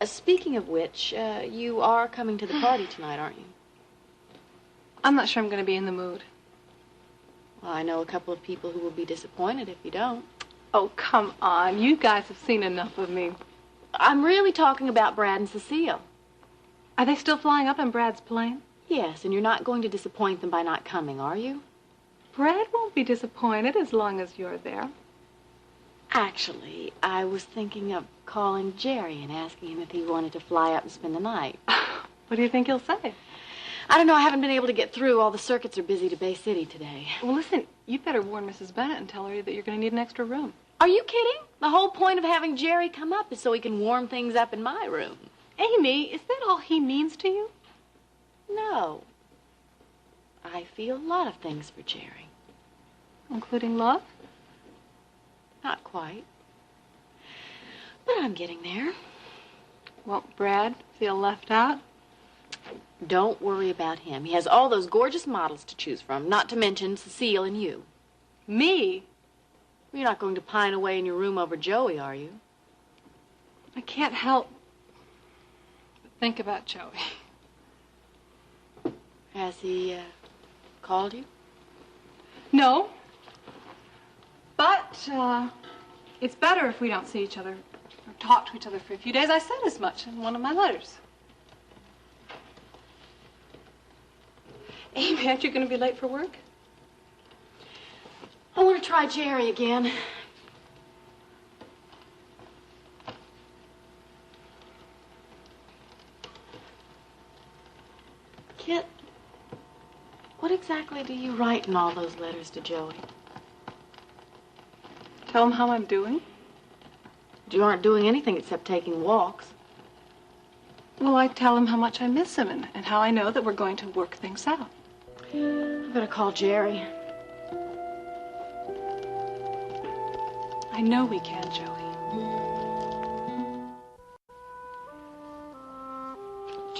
Speaking of which, you are coming to the party tonight, aren't you? I'm not sure I'm going to be in the mood. Well, I know a couple of people who will be disappointed if you don't. Oh, come on. You guys have seen enough of me. I'm really talking about Brad and Cecile. Are they still flying up in Brad's plane? Yes, and you're not going to disappoint them by not coming, are you? Brad won't be disappointed as long as you're there. Actually, I was thinking of calling Jerry and asking him if he wanted to fly up and spend the night. What do you think he'll say? I don't know. I haven't been able to get through. All the circuits are busy to Bay City today. Well, listen, you'd better warn Mrs. Bennett and tell her that you're going to need an extra room. Are you kidding? The whole point of having Jerry come up is so he can warm things up in my room. Amy, is that all he means to you? No. I feel a lot of things for Jerry. Including love? Not quite. But I'm getting there. Won't Brad feel left out? Don't worry about him. He has all those gorgeous models to choose from, not to mention Cecile and you. Me? You're not going to pine away in your room over Joey, are you? I can't help but think about Joey. Has he called you? No. But it's better if we don't see each other or talk to each other for a few days. I said as much in one of my letters. Amy, aren't you going to be late for work? I want to try Jerry again. Kit, what exactly do you write in all those letters to Joey? Tell him how I'm doing. You aren't doing anything except taking walks. Well, I tell him how much I miss him and how I know that we're going to work things out. I better call Jerry. I know we can, Joey.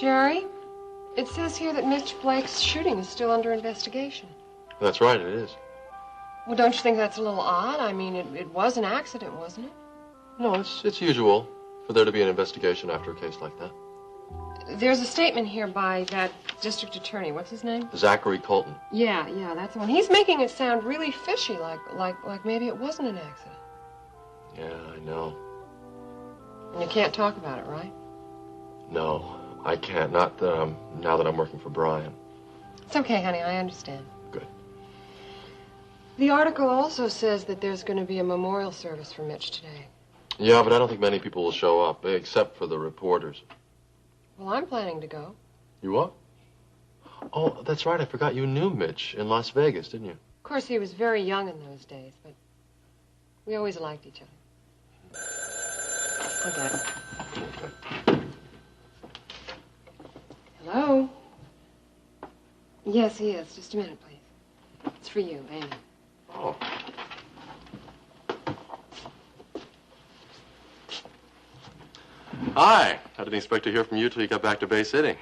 Jerry, it says here that Mitch Blake's shooting is still under investigation. That's right, it is. Well, don't you think that's a little odd? I mean, it was an accident, wasn't it? No, it's usual for there to be an investigation after a case like that. There's a statement here by that district attorney. What's his name? Zachary Colton. Yeah, that's the one. He's making it sound really fishy, like maybe it wasn't an accident. Yeah, I know. And you can't talk about it, right? No, I can't. Not now that I'm working for Brian. It's okay, honey. I understand. Good. The article also says that there's going to be a memorial service for Mitch today. Yeah, but I don't think many people will show up, except for the reporters. Well, I'm planning to go. You what? Oh, that's right. I forgot you knew Mitch in Las Vegas, didn't you? Of course, he was very young in those days, but we always liked each other. Okay. Hello? Yes, he is. Just a minute, please. It's for you, Amy. Oh. Hi. I didn't expect to hear from you till you got back to Bay City.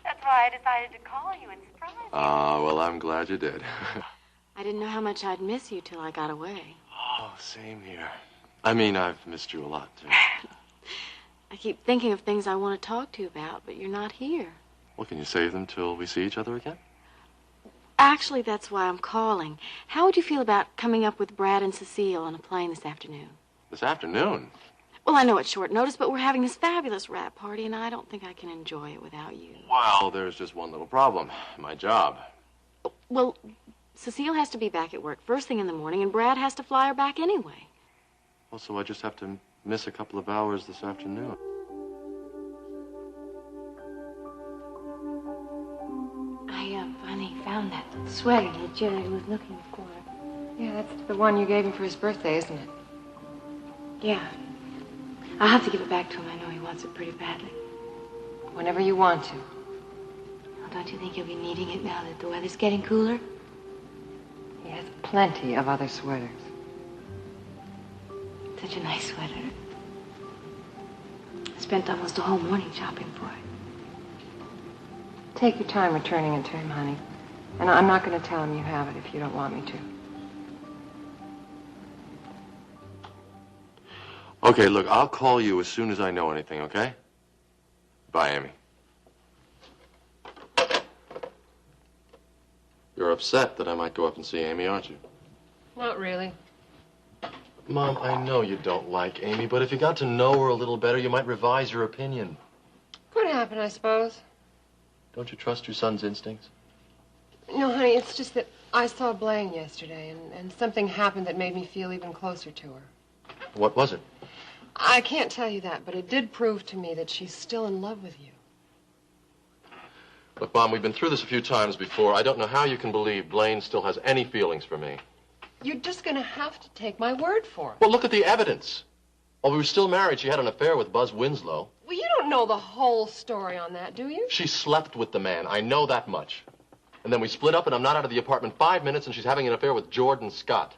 That's why I decided to call you and surprise you. Ah, well, I'm glad you did. I didn't know how much I'd miss you till I got away. Oh, same here. I mean, I've missed you a lot, too. I keep thinking of things I want to talk to you about, but you're not here. Well, can you save them till we see each other again? Actually, that's why I'm calling. How would you feel about coming up with Brad and Cecile on a plane this afternoon? This afternoon? Well, I know it's short notice, but we're having this fabulous wrap party, and I don't think I can enjoy it without you. Well, there's just one little problem. My job. Well, Cecile has to be back at work first thing in the morning, and Brad has to fly her back anyway. Well, so I just have to miss a couple of hours this afternoon. I finally found that sweater that Jerry was looking for. Yeah, that's the one you gave him for his birthday, isn't it? Yeah. I'll have to give it back to him. I know he wants it pretty badly. Whenever you want to. Well, don't you think he'll be needing it now that the weather's getting cooler? He has plenty of other sweaters. Such a nice sweater. I spent almost a whole morning shopping for it. Take your time returning it to him, honey. And I'm not going to tell him you have it if you don't want me to. Okay, look, I'll call you as soon as I know anything, okay? Bye, Amy. You're upset that I might go up and see Amy, aren't you? Not really. Mom, I know you don't like Amy, but if you got to know her a little better, you might revise your opinion. Could happen, I suppose. Don't you trust your son's instincts? No, honey, it's just that I saw Blaine yesterday, and something happened that made me feel even closer to her. What was it? I can't tell you that, but it did prove to me that she's still in love with you. Look, Mom, we've been through this a few times before. I don't know how you can believe Blaine still has any feelings for me. You're just going to have to take my word for it. Well, look at the evidence. While we were still married, she had an affair with Buzz Winslow. Well, you don't know the whole story on that, do you? She slept with the man. I know that much. And then we split up, and I'm not out of the apartment 5 minutes, and she's having an affair with Jordan Scott.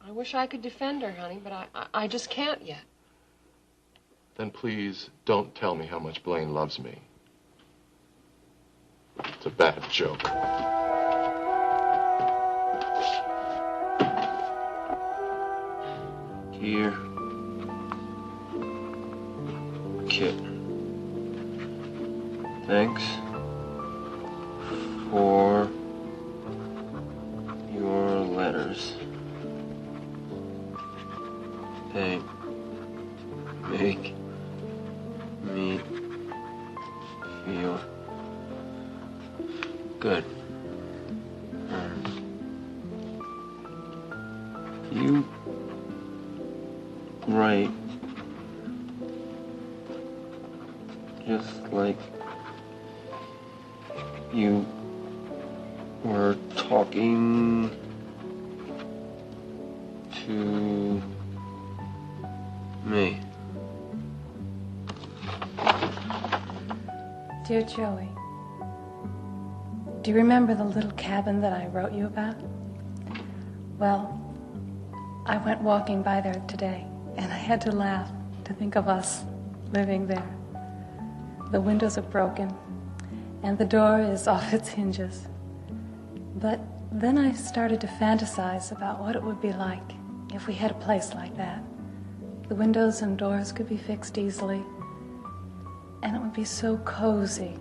I wish I could defend her, honey, but I just can't yet. Then please don't tell me how much Blaine loves me. It's a bad joke. Dear Kit, thanks for your letters. They make me feel good. You write just like you were talking to me. Dear Joey, do you remember the little cabin that I wrote you about? Well, I went walking by there today, and I had to laugh to think of us living there. The windows are broken, and the door is off its hinges. But then I started to fantasize about what it would be like if we had a place like that. The windows and doors could be fixed easily, and it would be so cozy,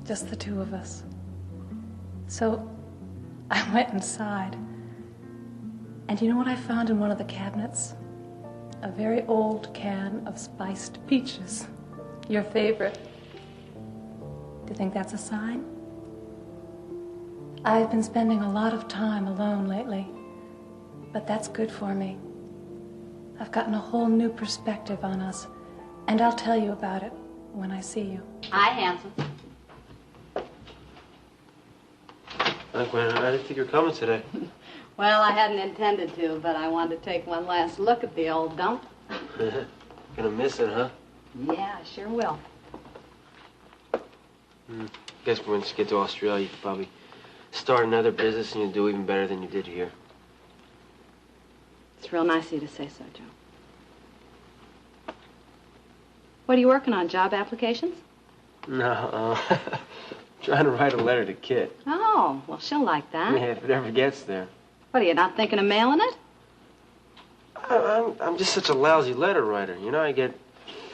just the two of us. So I went inside, and you know what I found in one of the cabinets? A very old can of spiced peaches. Your favorite. Do you think that's a sign? I've been spending a lot of time alone lately, but that's good for me. I've gotten a whole new perspective on us, and I'll tell you about it when I see you. Hi, handsome. Hi, Gwen. I didn't think you were coming today. Well, I hadn't intended to, but I wanted to take one last look at the old dump. Gonna miss it, huh? Yeah, I sure will. Guess once you get to Australia, you could probably start another business and you'll do even better than you did here. It's real nice of you to say so, Joe. What are you working on, job applications? No, trying to write a letter to Kit. Oh, well, she'll like that. Yeah, if it ever gets there. What, are you not thinking of mailing it? I'm just such a lousy letter writer. You know, I get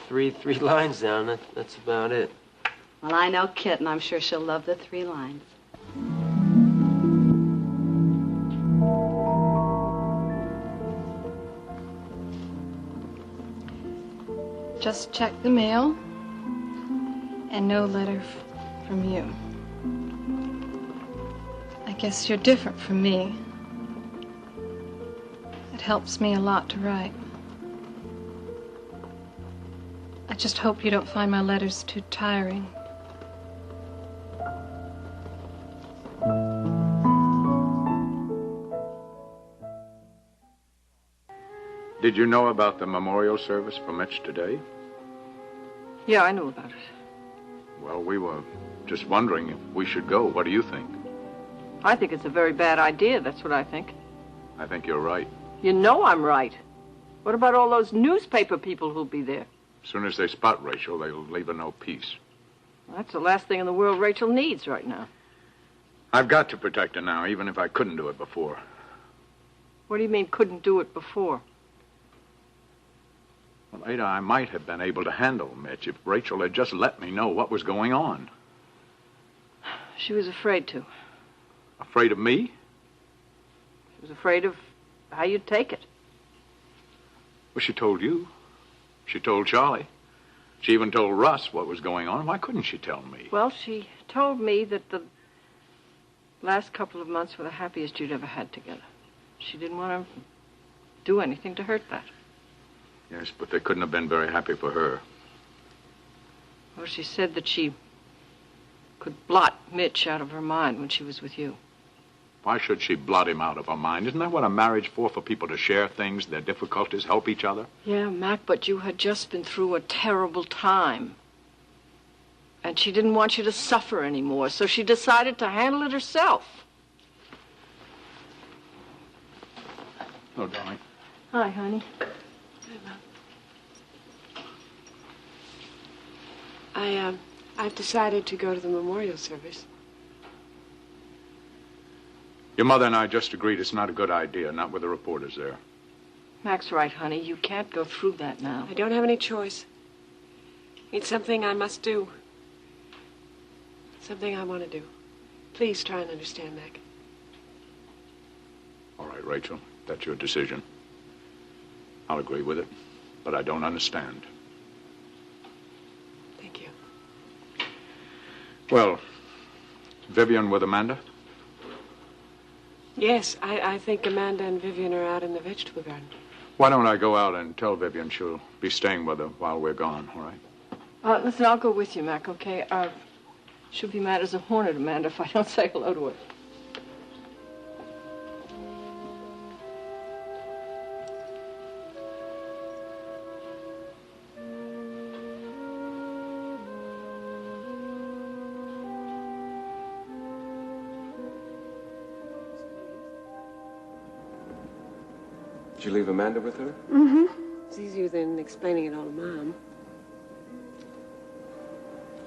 three lines down. That's about it. Well, I know Kit, and I'm sure she'll love the 3 lines. Just checked the mail, and no letter from you. I guess you're different from me. It helps me a lot to write. I just hope you don't find my letters too tiring. Did you know about the memorial service for Mitch today? Yeah, I knew about it. Well, we were just wondering if we should go. What do you think? I think it's a very bad idea, that's what I think. I think you're right. You know I'm right. What about all those newspaper people who'll be there? As soon as they spot Rachel, they'll leave her no peace. Well, that's the last thing in the world Rachel needs right now. I've got to protect her now, even if I couldn't do it before. What do you mean, couldn't do it before? Well, Ada, I might have been able to handle Mitch if Rachel had just let me know what was going on. She was afraid to. Afraid of me? She was afraid of how you'd take it. Well, she told you. She told Charlie. She even told Russ what was going on. Why couldn't she tell me? Well, she told me that the last couple of months were the happiest you'd ever had together. She didn't want to do anything to hurt that. Yes, but they couldn't have been very happy for her. Well, she said that she could blot Mitch out of her mind when she was with you. Why should she blot him out of her mind? Isn't that what a marriage for people to share things, their difficulties, help each other? Yeah, Mac, but you had just been through a terrible time. And she didn't want you to suffer anymore, so she decided to handle it herself. Oh, darling. Hi, honey. I've decided to go to the memorial service. Your mother and I just agreed it's not a good idea, not with the reporters there. Mac's right, honey. You can't go through that now. I don't have any choice. It's something I must do. Something I want to do. Please try and understand, Mac. All right, Rachel, that's your decision. I'll agree with it, but I don't understand. Thank you. Well, Vivian with Amanda? Yes, I think Amanda and Vivian are out in the vegetable garden. Why don't I go out and tell Vivian she'll be staying with her while we're gone, all right? Listen, I'll go with you, Mac, okay? She'll be mad as a hornet, Amanda, if I don't say hello to her. Did you leave Amanda with her? Mm-hmm. It's easier than explaining it all to Mom.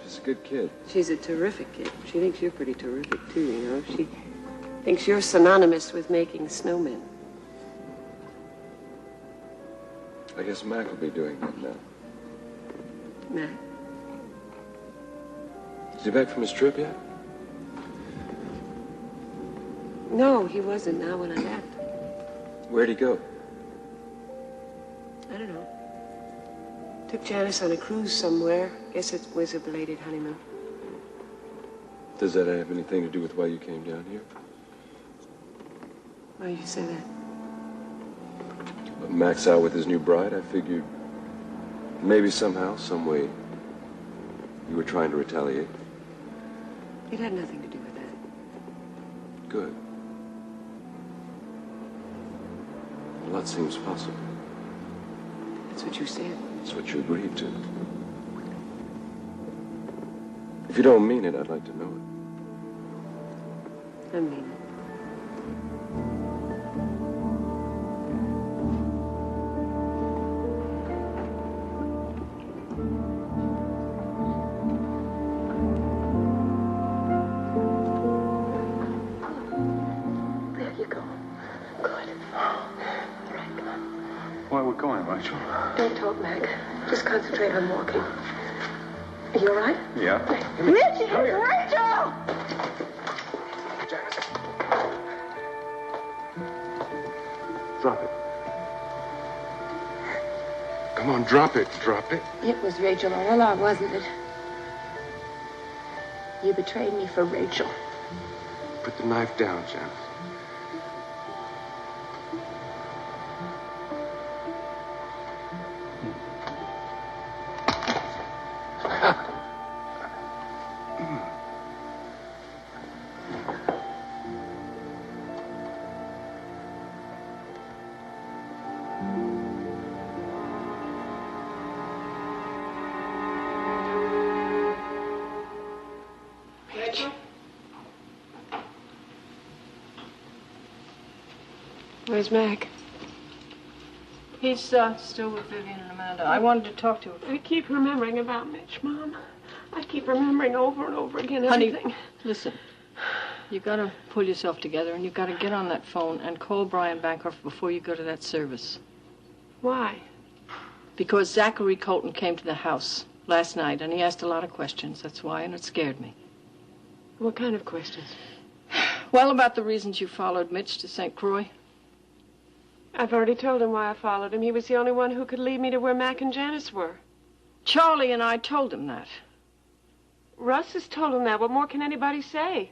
She's a good kid. She's a terrific kid. She thinks you're pretty terrific, too, you know. She thinks you're synonymous with making snowmen. I guess Mac will be doing that now. Mac? Is he back from his trip yet? No, he wasn't. Not when I left. Where'd he go? I don't know. Took Janice on a cruise somewhere. Guess it was a belated honeymoon. Does that have anything to do with why you came down here? Why did you say that? But Mac's out with his new bride. I figured maybe somehow, some way, you were trying to retaliate. It had nothing to do with that. Good. Well, that seems possible. That's what you said. That's what you agreed to. If you don't mean it, I'd like to know it. I mean it. There you go. Good. All right, come on. Where we're going, Rachel? Don't talk, Mac. Just concentrate on walking. You all right? Yeah. Richie! Rachel! Drop it. Come on, drop it. Drop it. It was Rachel all along, wasn't it? You betrayed me for Rachel. Put the knife down, Janice. Where's Mac? He's still with Vivian and Amanda. I wanted to talk to him. I keep remembering about Mitch, Mom. I keep remembering over and over again Honey, everything. listen. You gotta pull yourself together and you gotta get on that phone and call Brian Bancroft before you go to that service. Why? Because Zachary Colton came to the house last night and he asked a lot of questions. That's why, and it scared me. What kind of questions? Well, about the reasons you followed Mitch to St. Croix. I've already told him why I followed him. He was the only one who could lead me to where Mac and Janice were. Charlie and I told him that. Russ has told him that. What more can anybody say?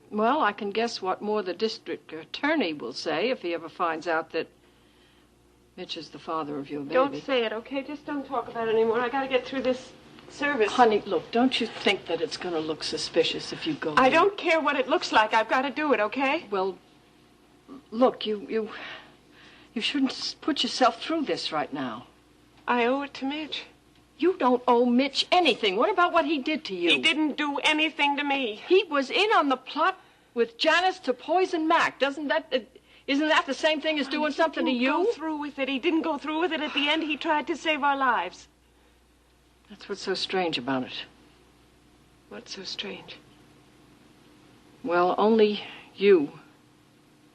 Well, I can guess what more the district attorney will say if he ever finds out that Mitch is the father of your baby. Don't say it, okay? Just don't talk about it anymore. I gotta get through this service. Honey, look, don't you think that it's gonna look suspicious if you go I there? don't care what it looks like. I've got to do it, okay? Well, look, you shouldn't put yourself through this right now. I owe it to Mitch. You don't owe Mitch anything. What about what he did to you? He didn't do anything to me. He was in on the plot with Janice to poison Mac. Isn't that the same thing as doing something to you? He didn't go through with it. He didn't go through with it. At the end, he tried to save our lives. That's what's so strange about it. What's so strange? Well, only you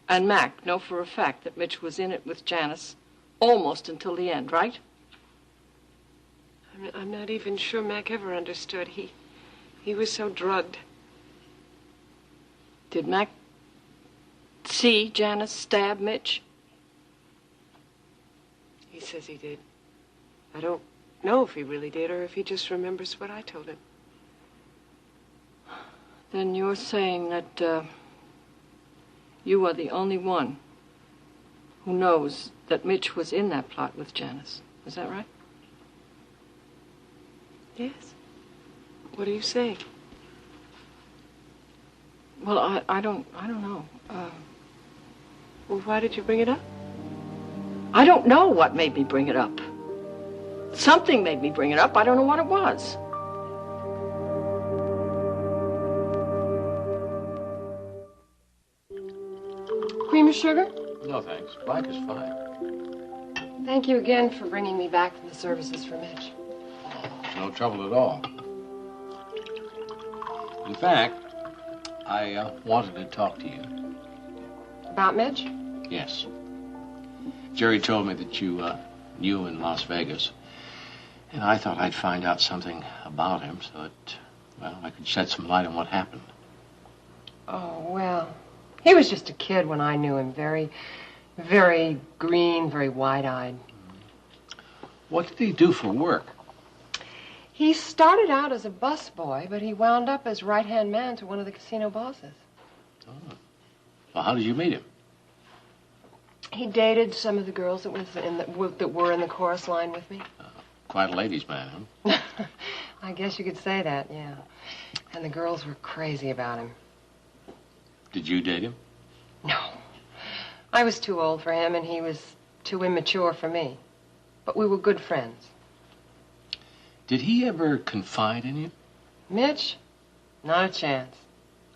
and Mac know for a fact that Mitch was in it with Janice almost until the end, right? I'm not even sure Mac ever understood. He was so drugged. Did Mac see Janice stab Mitch? He says he did. I don't know if he really did or if he just remembers what I told him. Then you're saying that you are the only one who knows that Mitch was in that plot with Janice. Is that right? Yes. What are you saying? Well, I don't know. Well, why did you bring it up? I don't know what made me bring it up. Something made me bring it up. I don't know what it was. Cream or sugar? No, thanks. Black is fine. Thank you again for bringing me back from the services for Mitch. No trouble at all. In fact, I wanted to talk to you. About Mitch? Yes. Jerry told me that you knew in Las Vegas. And I thought I'd find out something about him so that, well, I could shed some light on what happened. Oh, well, he was just a kid when I knew him. Very, very green, very wide-eyed. What did he do for work? He started out as a busboy, but he wound up as right-hand man to one of the casino bosses. Oh. Well, how did you meet him? He dated some of the girls that were in the chorus line with me. Quite a ladies' man, huh? I guess you could say that, yeah. And the girls were crazy about him. Did you date him? No. I was too old for him, and he was too immature for me. But we were good friends. Did he ever confide in you? Mitch? Not a chance.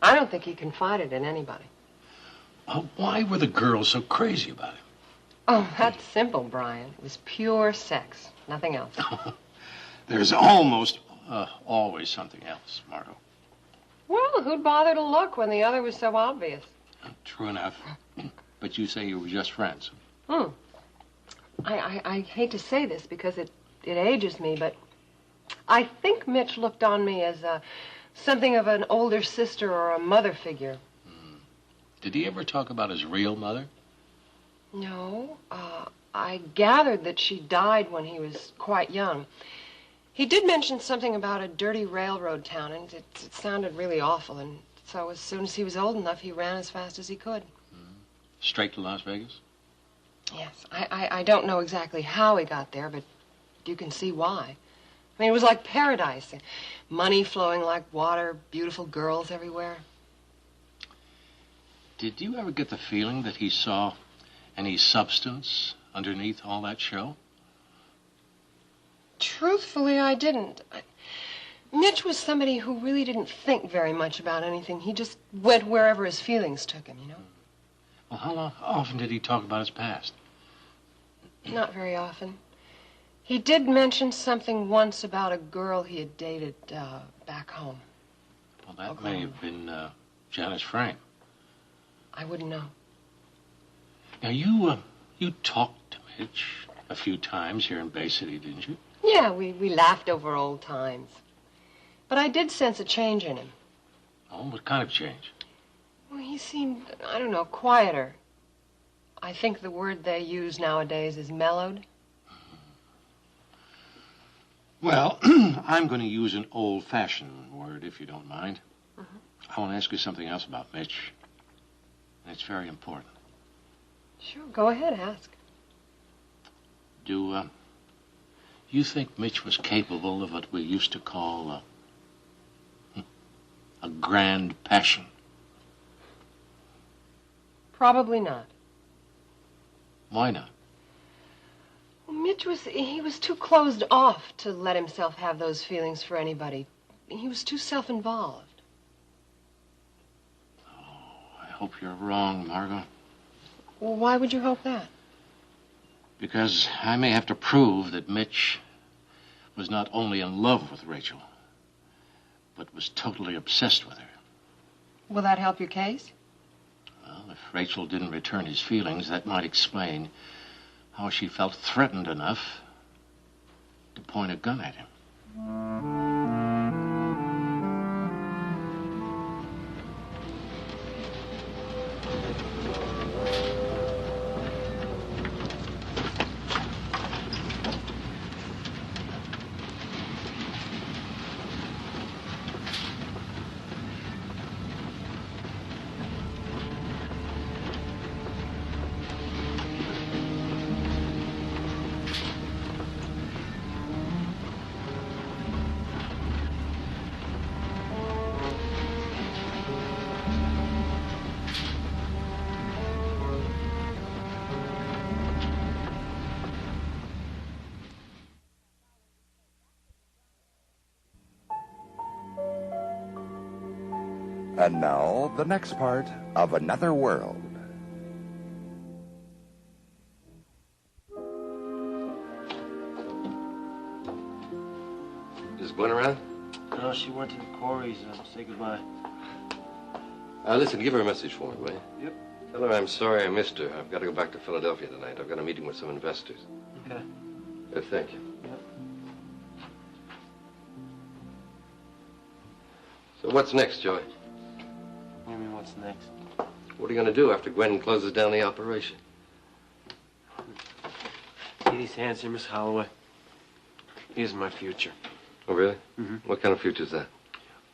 I don't think he confided in anybody. Well, why were the girls so crazy about him? Oh, that's simple, Brian. It was pure sex. Nothing else. There's almost always something else, Margot. Well, who'd bother to look when the other was so obvious? True enough. But you say you were just friends. I hate to say this because it ages me, but I think Mitch looked on me as something of an older sister or a mother figure. Did he ever talk about his real mother? No. I gathered that she died when he was quite young. He did mention something about a dirty railroad town, and it sounded really awful, and so as soon as he was old enough, he ran as fast as he could. Straight to Las Vegas? Yes. I don't know exactly how he got there, but you can see why. I mean, it was like paradise. Money flowing like water, beautiful girls everywhere. Did you ever get the feeling that he saw any substance underneath all that show? Truthfully, I didn't. Mitch was somebody who really didn't think very much about anything. He just went wherever his feelings took him, you know? Well, how often did he talk about his past? Not very often. He did mention something once about a girl he had dated back home. Well, that may have been Janice Frank. I wouldn't know. Now, you talked to Mitch a few times here in Bay City, didn't you? Yeah, we laughed over old times. But I did sense a change in him. Oh, what kind of change? Well, he seemed, I don't know, quieter. I think the word they use nowadays is mellowed. Well, I'm going to use an old-fashioned word, if you don't mind. I want to ask you something else about Mitch. And it's very important. Sure, go ahead, ask. Do you think Mitch was capable of what we used to call a grand passion? Probably not. Why not? Well, Mitch was too closed off to let himself have those feelings for anybody. He was too self-involved. I hope you're wrong, Margot. Well, why would you hope that? Because I may have to prove that Mitch was not only in love with Rachel, but was totally obsessed with her. Will that help your case? Well, if Rachel didn't return his feelings, that might explain how she felt threatened enough to point a gun at him. And now, the next part of Another World. Is Gwen around? No, she went to the quarries. Say goodbye. Listen, give her a message for me, will you? Yep. Tell her I'm sorry I missed her. I've got to go back to Philadelphia tonight. I've got a meeting with some investors. Okay. Thank you. Yep. So what's next, Joey? What do you mean, what's next? What are you going to do after Gwen closes down the operation? See these hands here, Miss Holloway? Here's my future. Oh, really? Mm-hmm. What kind of future's that?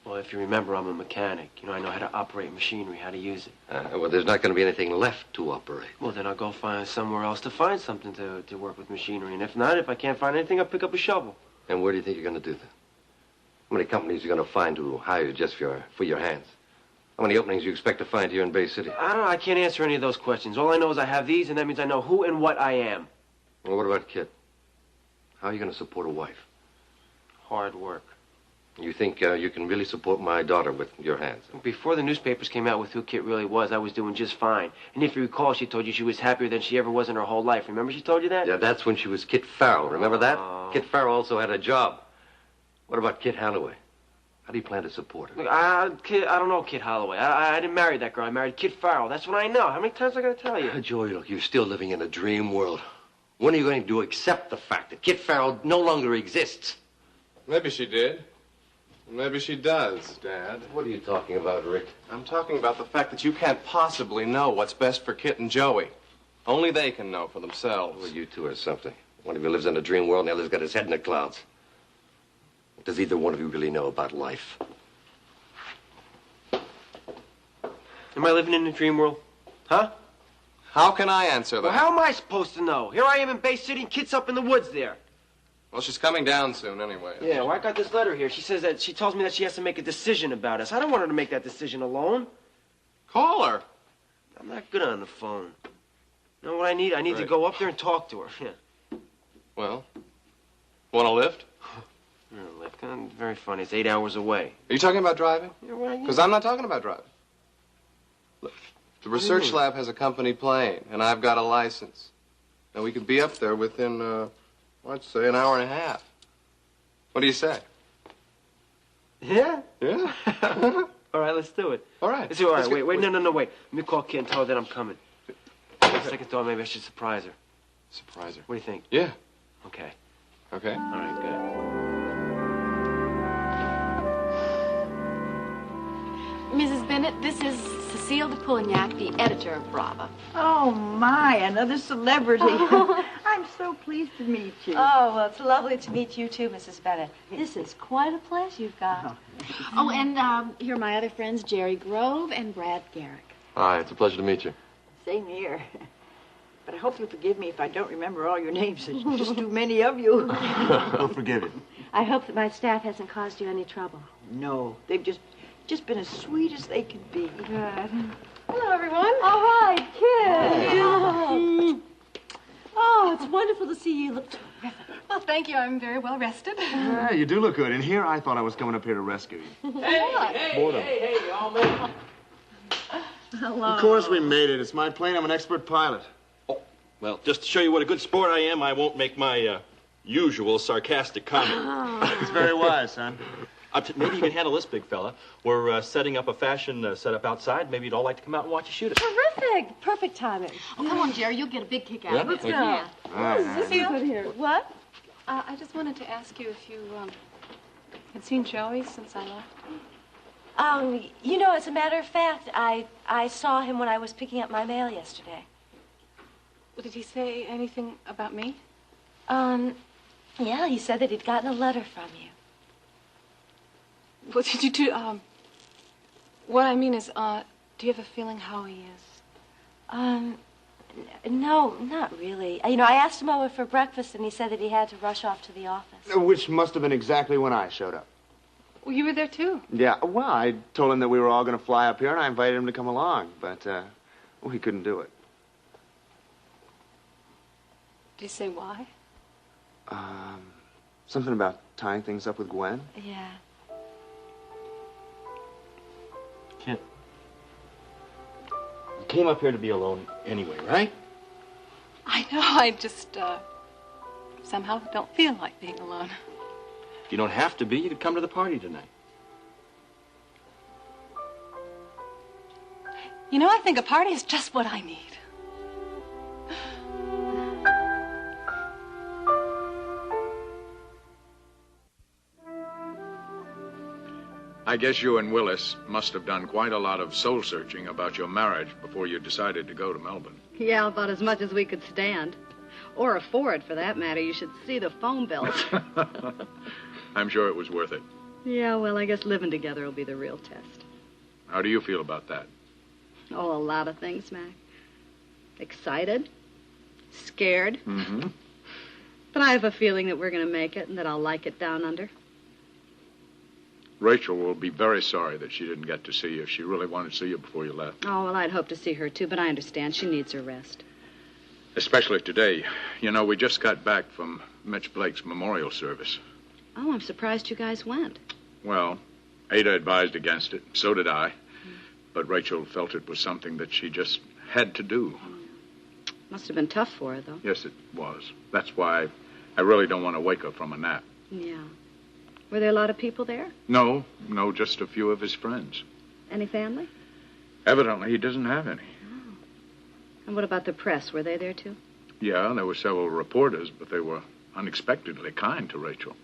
Well, if you remember, I'm a mechanic. You know, I know how to operate machinery, how to use it. Well, there's not going to be anything left to operate. Well, then I'll go find somewhere else to find something to work with machinery. And if not, if I can't find anything, I'll pick up a shovel. And where do you think you're going to do that? How many companies are you going to find who hire you just for your hands? How many openings do you expect to find here in Bay City? I don't know. I can't answer any of those questions. All I know is I have these, and that means I know who and what I am. Well, what about Kit? How are you going to support a wife? Hard work. You think you can really support my daughter with your hands? Before the newspapers came out with who Kit really was, I was doing just fine. And if you recall, she told you she was happier than she ever was in her whole life. Remember she told you that? Yeah, that's when she was Kit Farrell. Remember that? Kit Farrell also had a job. What about Kit Holloway? How do you plan to support her? Look, I don't know Kit Holloway. I didn't marry that girl. I married Kit Farrell. That's what I know. How many times I got to tell you? Joey, look, you're still living in a dream world. When are you going to accept the fact that Kit Farrell no longer exists? Maybe she did. Maybe she does, Dad. What are you talking about, Rick? I'm talking about the fact that you can't possibly know what's best for Kit and Joey. Only they can know for themselves. Well, you two are something. One of you lives in a dream world and the other's got his head in the clouds. What does either one of you really know about life? Am I living in a dream world? Huh? How can I answer that? Well, how am I supposed to know? Here I am in Bay City and Kit's up in the woods there. Well, she's coming down soon anyway. Yeah, well, I got this letter here. She says that she tells me that she has to make a decision about us. I don't want her to make that decision alone. Call her. I'm not good on the phone. You know what I need? I need to go up there and talk to her. Yeah. Well, want a lift? Lift. Very funny. It's 8 hours away. Are you talking about driving? Yeah, why? Because I'm not talking about driving. Look, The research lab has a company plane, and I've got a license. And we could be up there within, let's say, an hour and a half. What do you say? Yeah? Yeah. All right, let's do it. All right. Let's do it. All right, Let's wait. get- No, wait. Let me call Kit and tell her that I'm coming. Second thought, maybe I should surprise her. Surprise her. What do you think? Yeah. Okay. Okay. All right, good. Mrs. Bennett, this is Cecile de Polignac, the editor of Brava. Oh, my, another celebrity. I'm so pleased to meet you. Oh, well, it's lovely to meet you too, Mrs. Bennett. This is quite a place you've got. Oh, and here are my other friends, Jerry Grove and Brad Garrick. Hi, it's a pleasure to meet you. Same here. But I hope you'll forgive me if I don't remember all your names. There's just too many of you. We'll forgive you. I hope that my staff hasn't caused you any trouble. No, they've just been as sweet as they could be. Good. Hello, everyone. Oh, hi, Kid. Oh. Oh, it's wonderful to see you. Look terrific. Well, thank you. I'm very well rested. Yeah, you do look good. And here I thought I was coming up here to rescue you. Boredom. Hey, y'all made it. Hello. Of course we made it. It's my plane. I'm an expert pilot. Well, just to show you what a good sport I am, I won't make my usual sarcastic comment. It's very wise, son. Maybe you can handle this, big fella. We're setting up a fashion setup outside. Maybe you'd all like to come out and watch us shoot it. Terrific. Perfect timing. Oh, come on, Jerry. You'll get a big kick out of Yeah? it. Let's go. Yeah. Cecile? Here. What? I just wanted to ask you if you had seen Joey since I left. You know, as a matter of fact, I saw him when I was picking up my mail yesterday. Did he say anything about me? Yeah, he said that he'd gotten a letter from you. What did you do? What I mean is, do you have a feeling how he is? No, not really. You know, I asked him over for breakfast, and he said that he had to rush off to the office. Which must have been exactly when I showed up. Well, you were there too. Yeah, well, I told him that we were all going to fly up here, and I invited him to come along, but, well, he couldn't do it. Did he say why? Something about tying things up with Gwen? Yeah. Kid, you came up here to be alone anyway, right? I know. I just somehow don't feel like being alone. You don't have to be. You could come to the party tonight. You know, I think a party is just what I need. I guess you and Willis must have done quite a lot of soul-searching about your marriage before you decided to go to Melbourne. Yeah, about as much as we could stand. Or afford, for that matter. You should see the phone bills. I'm sure it was worth it. Yeah, well, I guess living together will be the real test. How do you feel about that? Oh, a lot of things, Mac. Excited. Scared. Mm-hmm. But I have a feeling that we're going to make it and that I'll like it down under. Rachel will be very sorry that she didn't get to see you. She really wanted to see you before you left. Oh, well, I'd hope to see her, too, but I understand she needs her rest. Especially today. You know, we just got back from Mitch Blake's memorial service. Oh, I'm surprised you guys went. Well, Ada advised against it. So did I. But Rachel felt it was something that she just had to do. Must have been tough for her, though. Yes, it was. That's why I really don't want to wake her from a nap. Yeah. Were there a lot of people there? No, just a few of his friends. Any family? Evidently, he doesn't have any. And what about the press? Were they there, too? Yeah, there were several reporters, but they were unexpectedly kind to Rachel.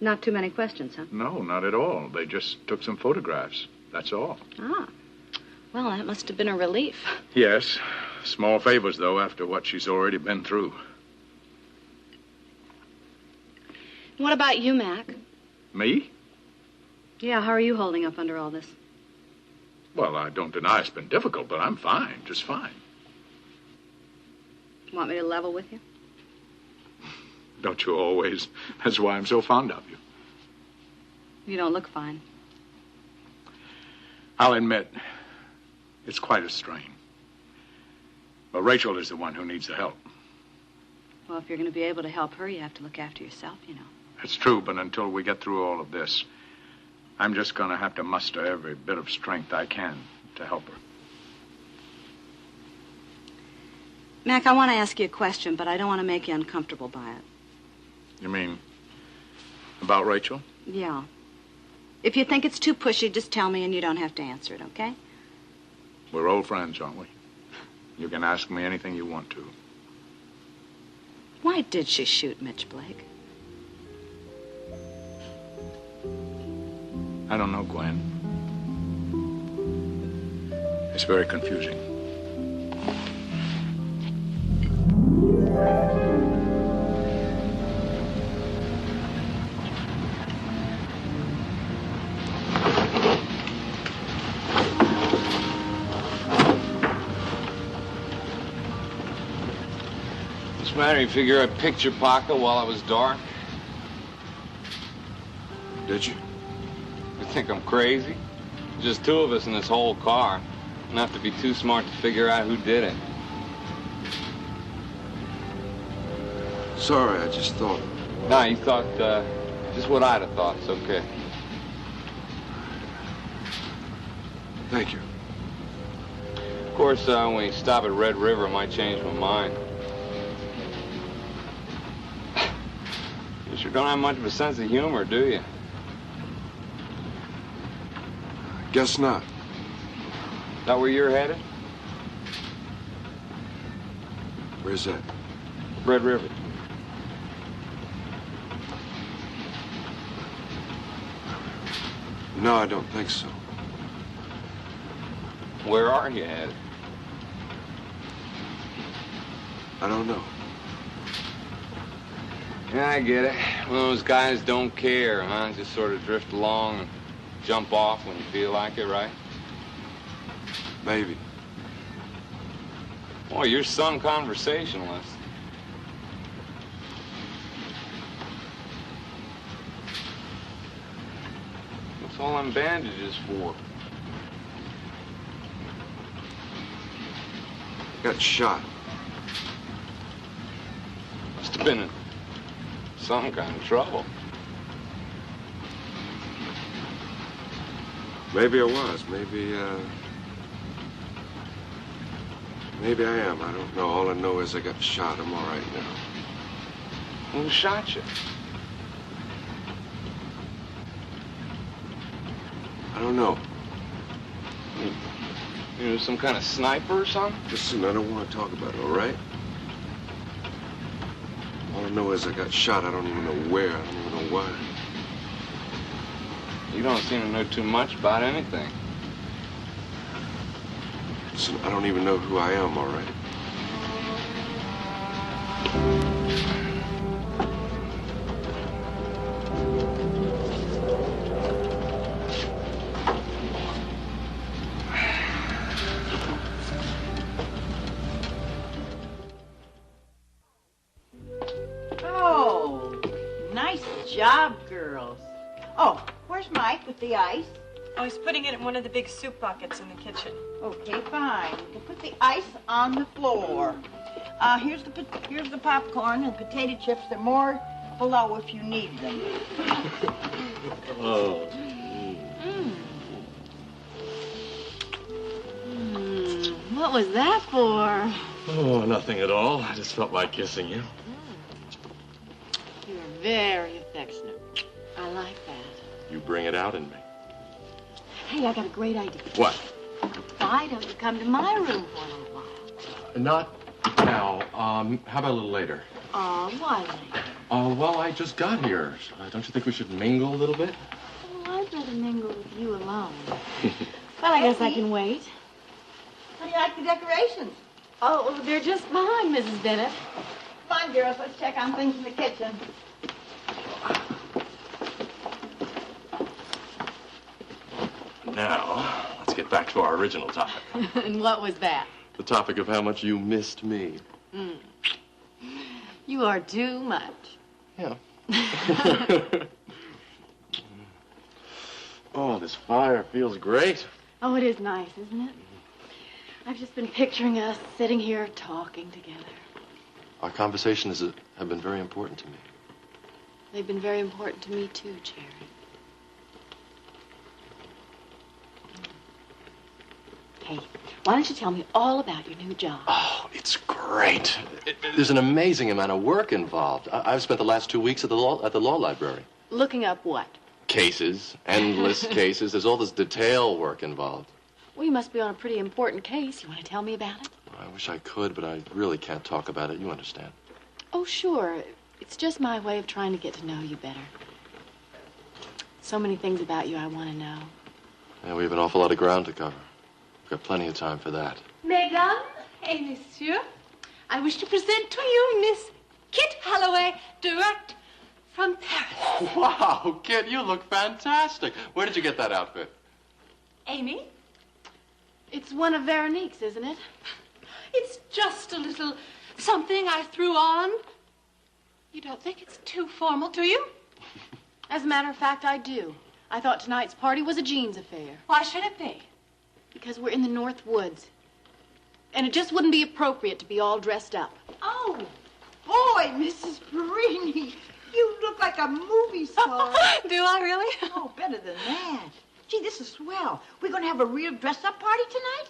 Not too many questions, huh? No, not at all. They just took some photographs. That's all. Ah. Well, that must have been a relief. Yes. Small favors, though, after what she's already been through. What about you, Mac? Me? Yeah, how are you holding up under all this? Well, I don't deny it's been difficult, but I'm fine. Just fine. Want me to level with you? Don't you always? That's why I'm so fond of you. You don't look fine. I'll admit, it's quite a strain. But Rachel is the one who needs the help. Well, if you're going to be able to help her, you have to look after yourself, you know. It's true, but until we get through all of this, I'm just going to have to muster every bit of strength I can to help her. Mac, I want to ask you a question, but I don't want to make you uncomfortable by it. You mean about Rachel? Yeah. If you think it's too pushy, just tell me and you don't have to answer it, okay? We're old friends, aren't we? You can ask me anything you want to. Why did she shoot Mitch Blake? I don't know, Gwen. It's very confusing. What's the matter? You figure I picked your pocket while I was dark? Did you? You think I'm crazy? Just two of us in this whole car. Enough to be too smart to figure out who did it. Sorry, I just thought... No, you thought, just what I'd have thought. It's okay. Thank you. Of course, when we stop at Red River, I might change my mind. You sure don't have much of a sense of humor, do you? Guess not. Is that where you're headed? Where's that? Red River. No, I don't think so. Where are you headed? I don't know. Yeah, I get it. One of those guys don't care, huh? Just sort of drift along and jump off when you feel like it, right? Maybe. Boy, you're some conversationalist. What's all them bandages for? Got shot. Must have been in some kind of trouble. Maybe I was. Maybe I am. I don't know. All I know is I got shot. I'm all right now. Who shot you? I don't know. You know, some kind of sniper or something? Listen, I don't want to talk about it, all right? All I know is I got shot. I don't even know where. I don't even know why. You don't seem to know too much about anything. Listen, I don't even know who I am, all right? Oh, nice job, girls. Oh, where's Mike with the ice? Oh, he's putting it in one of the big soup buckets in the kitchen. Okay, fine. We'll put the ice on the floor. Here's the popcorn and potato chips. They're more below if you need them. Oh. What was that for? Oh, nothing at all. I just felt like kissing you. You're very affectionate. I like that. You bring it out in me. Hey, I got a great idea. What? Why don't you come to my room for a little while? Not now. How about a little later? Why later? Well, I just got here. Don't you think we should mingle a little bit? Well, I'd rather mingle with you alone. Well, I guess I can wait. How do you like the decorations? Oh, they're just fine, Mrs. Bennett. Come on, girls. Let's check on things in the kitchen. Now, let's get back to our original topic. And what was that? The topic of how much you missed me. You are too much. Yeah. Oh, this fire feels great. Oh, it is nice, isn't it? I've just been picturing us sitting here talking together. Our conversations have been very important to me. They've been very important to me, too, Jerry. Hey, Why don't you tell me all about your new job? Oh, it's great. There's an amazing amount of work involved. I've spent the last 2 weeks at the law library. Looking up what? Cases, endless cases. There's all this detail work involved. Well, you must be on a pretty important case. You want to tell me about it? I wish I could, but I really can't talk about it. You understand. Oh, sure. It's just my way of trying to get to know you better. So many things about you I want to know. Yeah, we have an awful lot of ground to cover. We've got plenty of time for that. Mesdames et messieurs, I wish to present to you Miss Kit Holloway, direct from Paris. Wow, Kit, you look fantastic. Where did you get that outfit? Amy? It's one of Veronique's, isn't it? It's just a little something I threw on. You don't think it's too formal, do you? As a matter of fact, I do. I thought tonight's party was a jeans affair. Why should it be? Because we're in the North Woods. And it just wouldn't be appropriate to be all dressed up. Oh, boy, Mrs. Perini, you look like a movie star. Do I really? Oh, better than that. Gee, this is swell. We're going to have a real dress-up party tonight?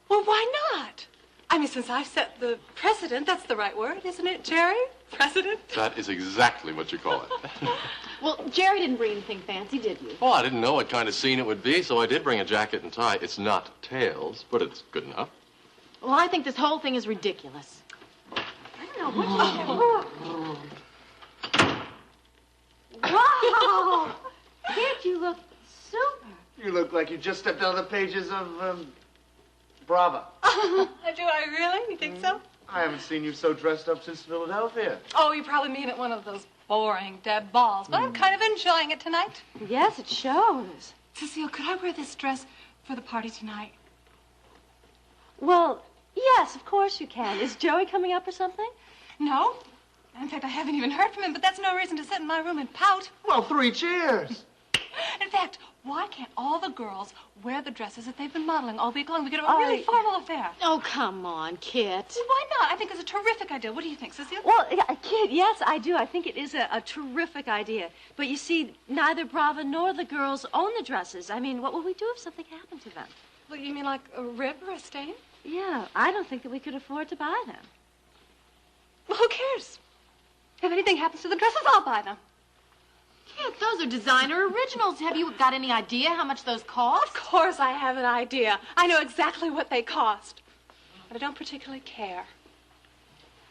Well, why not? I mean, since I've set the precedent, that's the right word, isn't it, Jerry? Precedent? That is exactly what you call it. Well, Jerry didn't bring anything fancy, did you? Oh, I didn't know what kind of scene it would be, so I did bring a jacket and tie. It's not tails, but it's good enough. Well, I think this whole thing is ridiculous. I don't know what Wow! Kid, you look super. You look like you just stepped out of the pages of, Brava. Do I really? You think so? I haven't seen you so dressed up since Philadelphia. Oh, you probably mean at one of those boring dead balls, but I'm kind of enjoying it tonight. Yes, it shows. Cecile, could I wear this dress for the party tonight? Well, yes, of course you can. Is Joey coming up or something? No. In fact, I haven't even heard from him, but that's no reason to sit in my room and pout. Well, 3 cheers. In fact, why can't all the girls wear the dresses that they've been modeling all week long? We could have a really formal affair. Oh, come on, Kit. Well, why not? I think it's a terrific idea. What do you think, Cecile? Well, Kid, yes, I do. I think it is a terrific idea. But you see, neither Brava nor the girls own the dresses. I mean, what would we do if something happened to them? Well, you mean like a rip or a stain? Yeah, I don't think that we could afford to buy them. Well, who cares? If anything happens to the dresses, I'll buy them. Kit, those are designer originals. Have you got any idea how much those cost? Of course I have an idea. I know exactly what they cost. But I don't particularly care.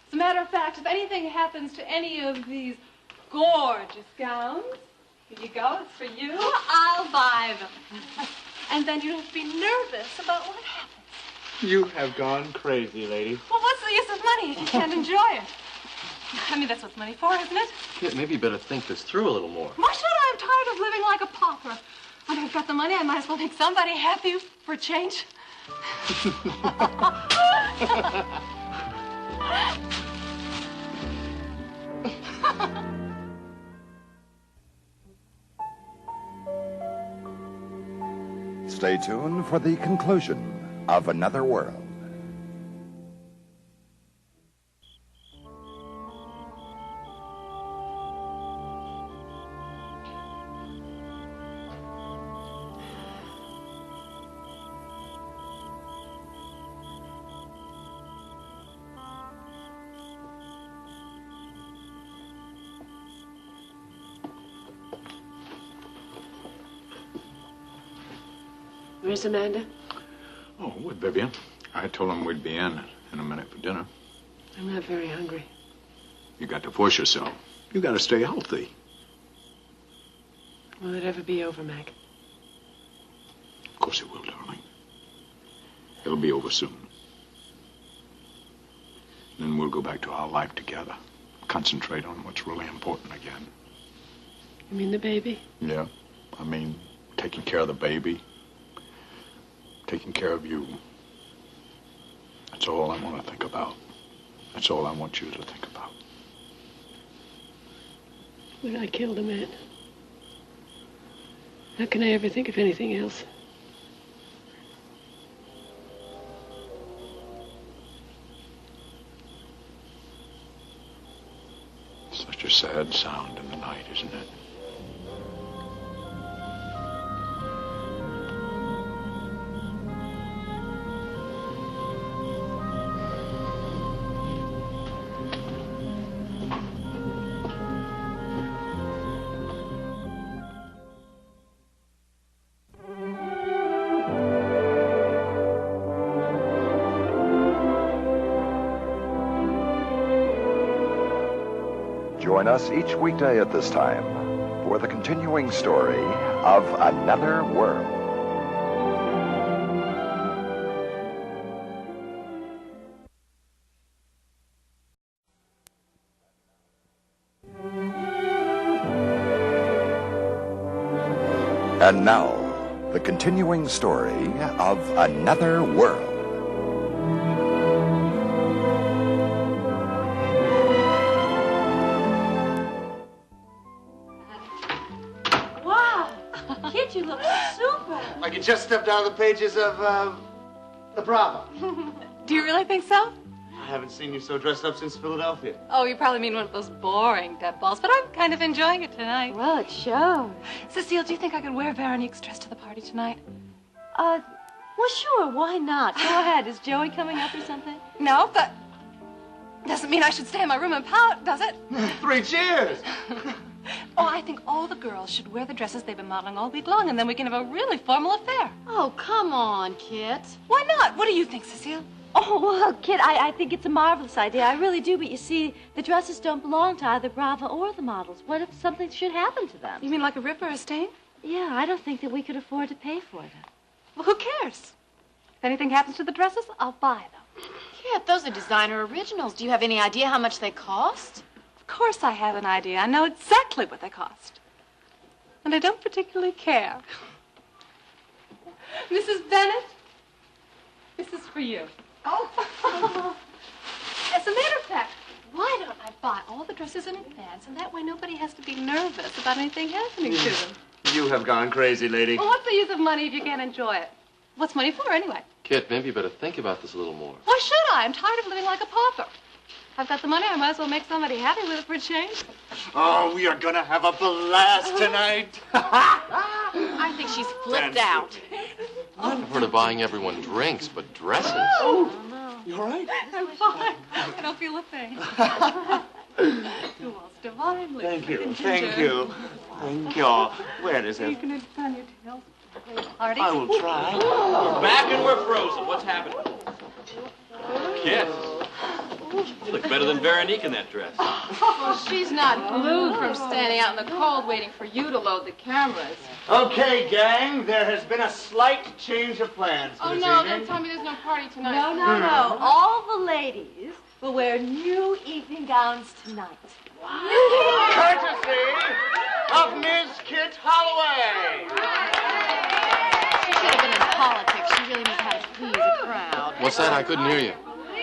As a matter of fact, if anything happens to any of these gorgeous gowns, here you go, it's for you, I'll buy them. And then you don't have to be nervous about what happens. You have gone crazy, lady. Well, what's the use of money if you can't enjoy it? I mean, that's what money's for, isn't it? Kit, maybe you better think this through a little more. Why should I? I'm tired of living like a pauper. When I've got the money, I might as well make somebody happy for a change. Stay tuned for the conclusion of Another World. Where's Amanda? Oh, with Vivian. I told him we'd be in a minute for dinner. I'm not very hungry. You got to force yourself. You got to stay healthy. Will it ever be over, Mac? Of course it will, darling. It'll be over soon. Then we'll go back to our life together. Concentrate on what's really important again. You mean the baby? Yeah. I mean, taking care of the baby. Taking care of you. That's all I want to think about. That's all I want you to think about. When I killed a man, how can I ever think of anything else? Such a sad sound in the night, isn't it? Join us each weekday at this time for the continuing story of Another World. And now, the continuing story of Another World. Wow! Kid, you look super. Like you just stepped out of the pages of, the Bravo. Do you really think so? I haven't seen you so dressed up since Philadelphia. Oh, you probably mean one of those boring dead balls, but I'm kind of enjoying it tonight. Well, it shows. Cecile, do you think I could wear Veronique's dress to the party tonight? Well, sure, why not? Go ahead. Is Joey coming up or something? No, but doesn't mean I should stay in my room and pout, does it? 3 cheers! Oh, I think all the girls should wear the dresses they've been modeling all week long, and then we can have a really formal affair. Oh, come on, Kit. Why not? What do you think, Cecile? Oh, well, Kit, I think it's a marvelous idea. I really do, but you see, the dresses don't belong to either Bravo or the models. What if something should happen to them? You mean like a rip or a stain? Yeah, I don't think that we could afford to pay for them. Well, who cares? If anything happens to the dresses, I'll buy them. Kit, those are designer originals. Do you have any idea how much they cost? Of course I have an idea. I know exactly what they cost. And I don't particularly care. Mrs. Bennett, this is for you. Oh. As a matter of fact, why don't I buy all the dresses in advance, and that way nobody has to be nervous about anything happening to them. You have gone crazy, lady. Well, what's the use of money if you can't enjoy it? What's money for, anyway? Kit, maybe you better think about this a little more. Why should I? I'm tired of living like a pauper. I've got the money, I might as well make somebody happy with it for a change. Oh, we are gonna have a blast tonight. I think she's flipped out. I've heard of buying everyone drinks, but dresses? Oh, no. You all right? I'm fine. I don't feel a thing. You waltz divinely. Thank you. Ginger. Thank you. Thank you. Where is You it? can turn your tail. Party. I will try. We're back and we're frozen. What's happening? Kit, you look better than Veronique in that dress. Well, she's not glued from standing out in the cold waiting for you to load the cameras. Okay, gang, there has been a slight change of plans for Oh, this no, evening. don't tell me there's no party tonight. No. All the ladies will wear new evening gowns tonight. Courtesy of Ms. Kit Holloway. She should have been in politics. She really knows how to please a crowd. What's that? I couldn't hear you.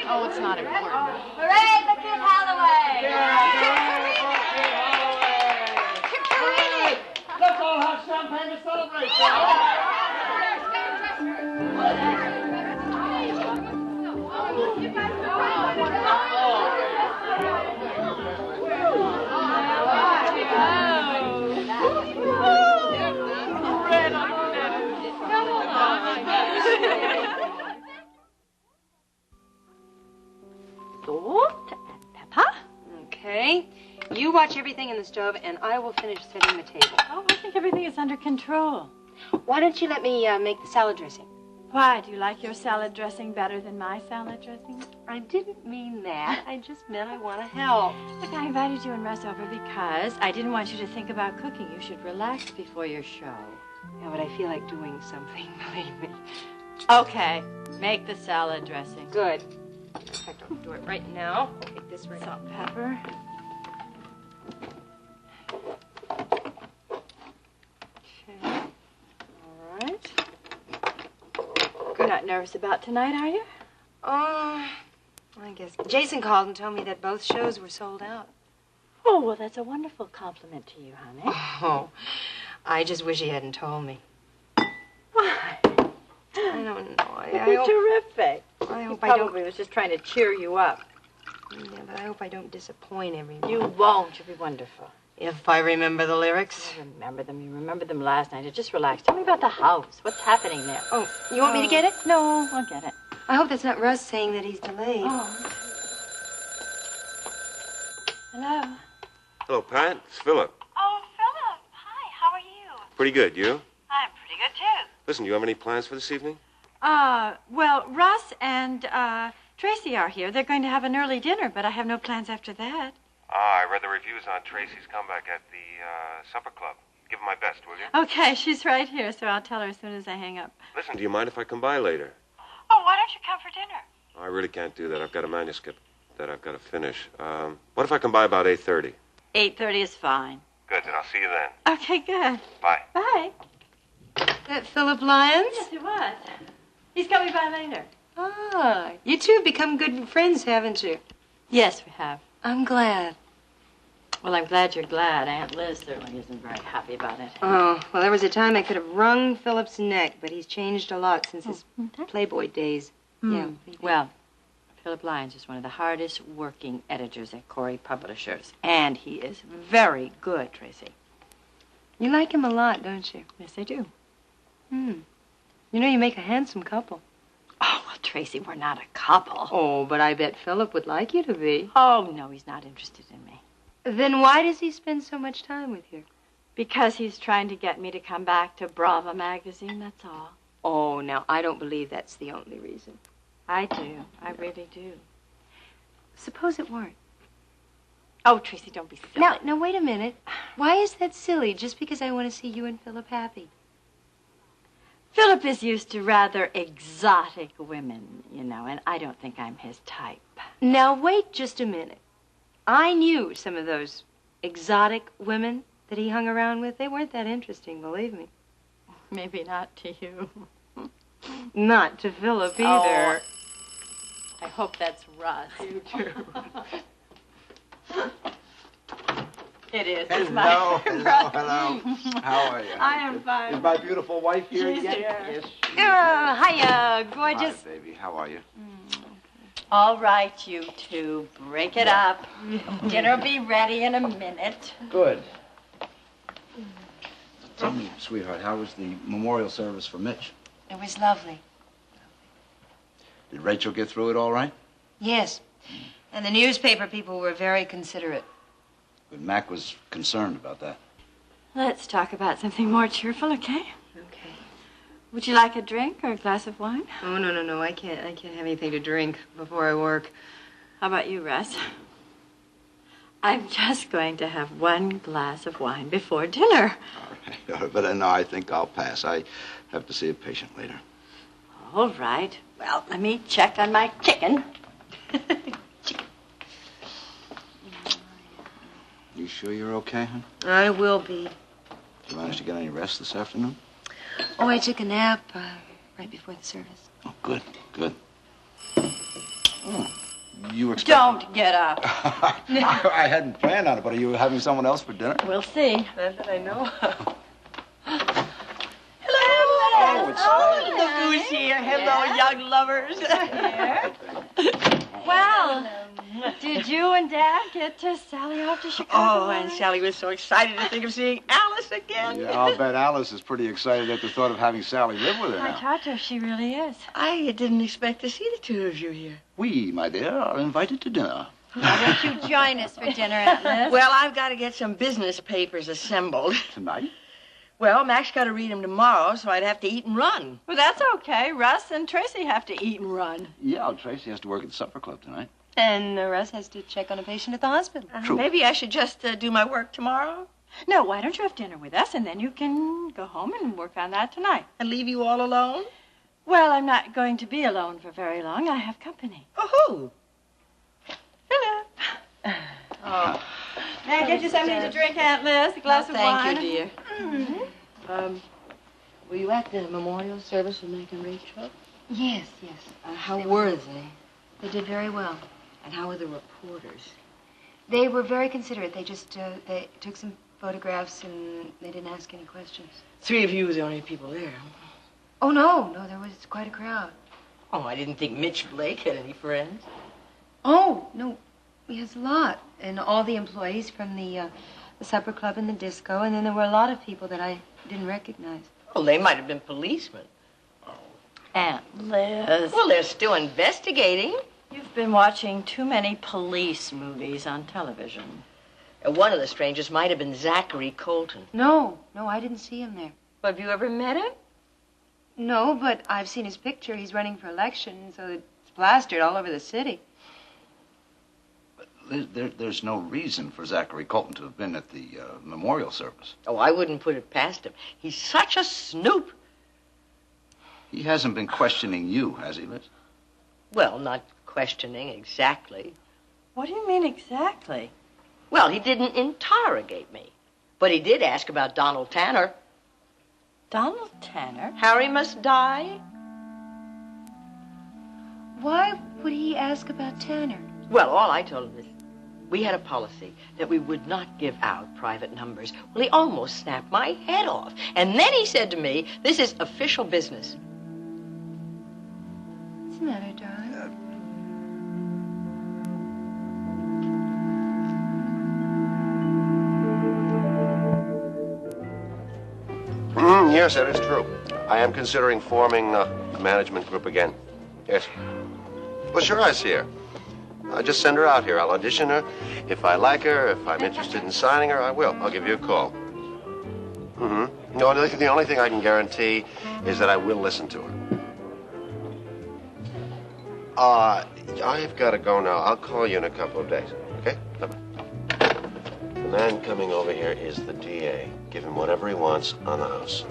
Oh, it's not important. Hooray for Kit Holloway! Let's all have champagne to celebrate. Salt and pepper. Okay. You watch everything in the stove, and I will finish setting the table. Oh, I think everything is under control. Why don't you let me make the salad dressing? Why? Do you like your salad dressing better than my salad dressing? I didn't mean that. I just meant I want to help. Look, I invited you and Russ over because I didn't want you to think about cooking. You should relax before your show. Yeah, but I feel like doing something, believe me. Okay, make the salad dressing. Good. In fact, I'll do it right now. I'll take this right Salt and pepper. Okay. All right. You're not nervous about tonight, are you? I guess. Jason called and told me that both shows were sold out. Oh, well, that's a wonderful compliment to you, honey. Oh, I just wish he hadn't told me. Why? I don't know. I It'd be hope, terrific. I He hope I don't. probably was just trying to cheer you up. Yeah, but I hope I don't disappoint everyone. You won't. You'll be wonderful. If I remember the lyrics. You remember them. You remembered them last night. Just relax. Tell me about the house. What's happening there? Oh, you want me to get it? No, I'll get it. I hope that's not Russ saying that he's delayed. Oh. Hello. Hello, Pat. It's Philip. Oh, Philip. Hi, how are you? Pretty good. You? I'm pretty good, too. Listen, you have any plans for this evening? Well, Russ and Tracy are here. They're going to have an early dinner, but I have no plans after that. I read the reviews on Tracy's comeback at the supper club. Give her my best, will you? Okay, she's right here, so I'll tell her as soon as I hang up. Listen, do you mind if I come by later? Oh, why don't you come for dinner? I really can't do that. I've got a manuscript that I've got to finish. What if I come by about 8:30? 8:30 is fine. Good, then I'll see you then. Okay, good. Bye. Bye. That Philip Lyons? Yes, it was. He's coming by later. Ah, you two have become good friends, haven't you? Yes, we have. I'm glad. Well, I'm glad you're glad. Aunt Liz certainly isn't very happy about it. Oh, well, there was a time I could have wrung Philip's neck, but he's changed a lot since his Playboy days. Yeah. Well, Philip Lyons is one of the hardest working editors at Corey Publishers, and he is very good, Tracy. You like him a lot, don't you? Yes, I do. You know, you make a handsome couple. Oh, well, Tracy, we're not a couple. Oh, but I bet Philip would like you to be. Oh, no, he's not interested in me. Then why does he spend so much time with you? Because he's trying to get me to come back to Brava magazine, that's all. Oh, now, I don't believe that's the only reason. I do. I really do. Suppose it weren't. Oh, Tracy, don't be silly. Now, wait a minute. Why is that silly just because I want to see you and Philip happy? Philip is used to rather exotic women, you know, and I don't think I'm his type. Now, wait just a minute. I knew some of those exotic women that he hung around with. They weren't that interesting, believe me. Maybe not to you. Not to Philip either. Oh, I hope that's Russ. You too. It is. Hello. How are you? I am fine. Is my beautiful wife here She's yet? here. Yes. Hiya, gorgeous. Hi, baby. How are you? All right, you two. Break it up. Dinner'll be ready in a minute. Good. Tell me, sweetheart, how was the memorial service for Mitch? It was lovely. Did Rachel get through it all right? Yes. And the newspaper people were very considerate. But Mac was concerned about that. Let's talk about something more cheerful, okay? Okay. Would you like a drink or a glass of wine? Oh, no. I can't have anything to drink before I work. How about you, Russ? I'm just going to have one glass of wine before dinner. All right. But no, I think I'll pass. I have to see a patient later. All right. Well, let me check on my chicken. You sure you're okay, hon? I will be. Did you manage to get any rest this afternoon? Oh, I took a nap right before the service. Oh, good. Oh, you were Don't get up. I hadn't planned on it, but are you having someone else for dinner? We'll see. Not that I know of. Oh, it's Look who's here. Hello, young lovers. Well, did you and Dad get to Sally off to Chicago? Oh, and Sally was so excited to think of seeing Alice again. Yeah, I'll bet Alice is pretty excited at the thought of having Sally live with her I now. talked to her. She really is. I didn't expect to see the two of you here. We, my dear, are invited to dinner. Why don't you join us for dinner, Aunt Liz? Well, I've got to get some business papers assembled. Tonight? Well, Mac's got to read them tomorrow, so I'd have to eat and run. Well, that's okay. Russ and Tracy have to eat and run. Yeah, Tracy has to work at the supper club tonight. And Russ has to check on a patient at the hospital. True. Maybe I should just do my work tomorrow No, why don't you have dinner with us, and then you can go home and work on that tonight. and leave you all alone. Well, I'm not going to be alone for very long. I have company. Oh, who? Philip. Oh. May I get you something to drink, Aunt Liz? A glass of wine? Thank you, dear. Mm-hmm. Were you at the memorial service with Mac and Rachel? Yes. How were they? They did very well. And how were the reporters? They were very considerate. They just they took some photographs and they didn't ask any questions. Three of you were the only people there. Oh, no, there was quite a crowd. Oh, I didn't think Mitch Blake had any friends. Oh, no, he has a lot. And all the employees from the supper club and the disco, and then there were a lot of people that I didn't recognize. Well, they might have been policemen. Aunt Liz. Well, they're still investigating. You've been watching too many police movies on television. One of the strangers might have been Zachary Colton. No, I didn't see him there. Well, have you ever met him? No, but I've seen his picture. He's running for election, so it's plastered all over the city. There's no reason for Zachary Colton to have been at the memorial service. Oh, I wouldn't put it past him. He's such a snoop. He hasn't been questioning you, has he, Liz? Well, not questioning exactly. What do you mean exactly? Well, he didn't interrogate me. But he did ask about Donald Tanner. Donald Tanner? Harry must die. Why would he ask about Tanner? Well, all I told him is we had a policy that we would not give out private numbers. Well, he almost snapped my head off. And then he said to me, this is official business. What's the matter, darling? Yes, that is true. I am considering forming a management group again. Yes. Well, sure, I see her. I'll just send her out here. I'll audition her. If I like her, if I'm interested in signing her, I will. I'll give you a call. No, the only thing I can guarantee is that I will listen to her. I've got to go now. I'll call you in a couple of days. Okay? Bye-bye. The man coming over here is the DA. Give him whatever he wants on the house.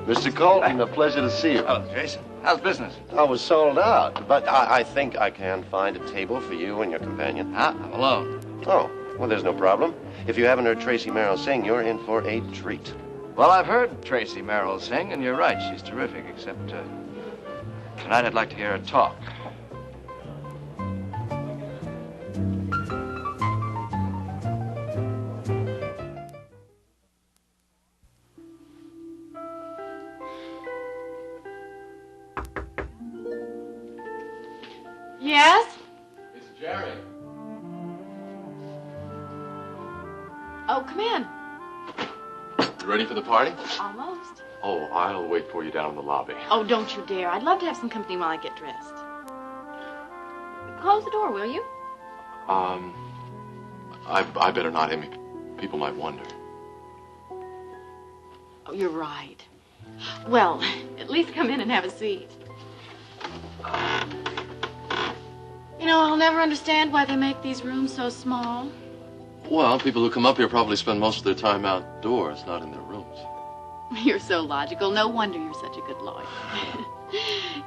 Mr. Colton, a pleasure to see you. Oh, Jason. How's business? I was sold out, but I think I can find a table for you and your companion. I'm alone. Oh, well, there's no problem. If you haven't heard Tracy Merrill sing, you're in for a treat. Well, I've heard Tracy Merrill sing, and you're right. She's terrific, except tonight I'd like to hear her talk. Yes? It's Jerry. Oh, come in. You ready for the party? Almost. Oh, I'll wait for you down in the lobby. Oh, don't you dare. I'd love to have some company while I get dressed. Close the door, will you? I better not, Amy. People might wonder. Oh, you're right. Well, at least come in and have a seat. You know, I'll never understand why they make these rooms so small. Well, people who come up here probably spend most of their time outdoors, not in their rooms. You're so logical. No wonder you're such a good lawyer.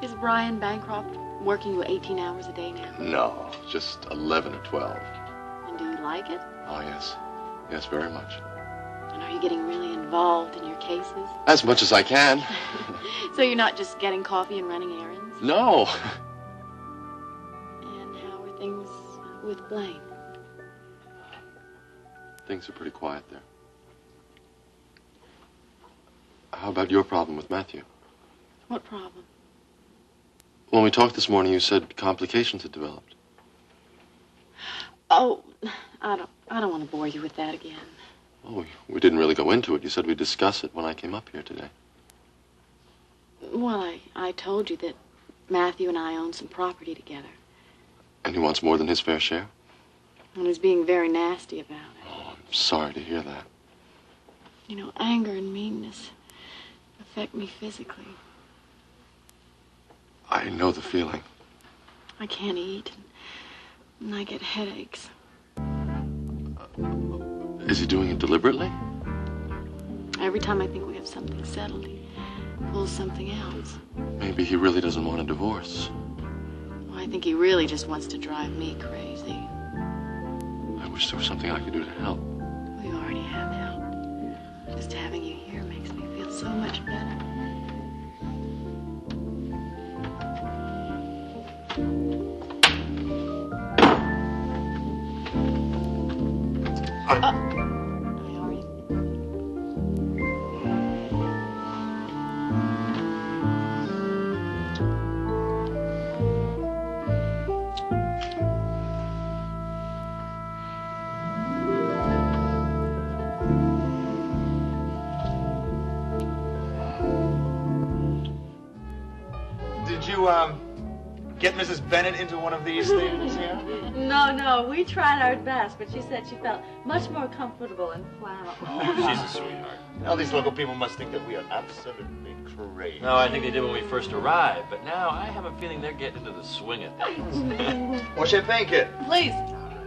Is Brian Bancroft working you 18 hours a day now? No, just 11 or 12. And do you like it? Oh, yes. Yes, very much. And are you getting really involved in your cases? As much as I can. So you're not just getting coffee and running errands? No. And how are things with Blaine? Things are pretty quiet there. How about your problem with Matthew? What problem? When we talked this morning, you said complications had developed. Oh, I don't want to bore you with that again. Oh, we didn't really go into it. You said we'd discuss it when I came up here today. Well, I told you that Matthew and I own some property together. And he wants more than his fair share? And he's being very nasty about it. Oh, I'm sorry to hear that. You know, anger and meanness affect me physically. I know the feeling. I can't eat, and I get headaches. Is he doing it deliberately? Every time I think we have something settled, he pulls something else. Maybe he really doesn't want a divorce. Well, I think he really just wants to drive me crazy. I wish there was something I could do to help. We already have help. Just having you here makes me feel so much better. get Mrs. Bennett into one of these things here? No, we tried our best, but she said she felt much more comfortable in flannel. She's a sweetheart. All these local people must think that we are absolutely crazy. No, I think they did when we first arrived, but now I have a feeling they're getting into the swing of things. More champagne, kid. Please.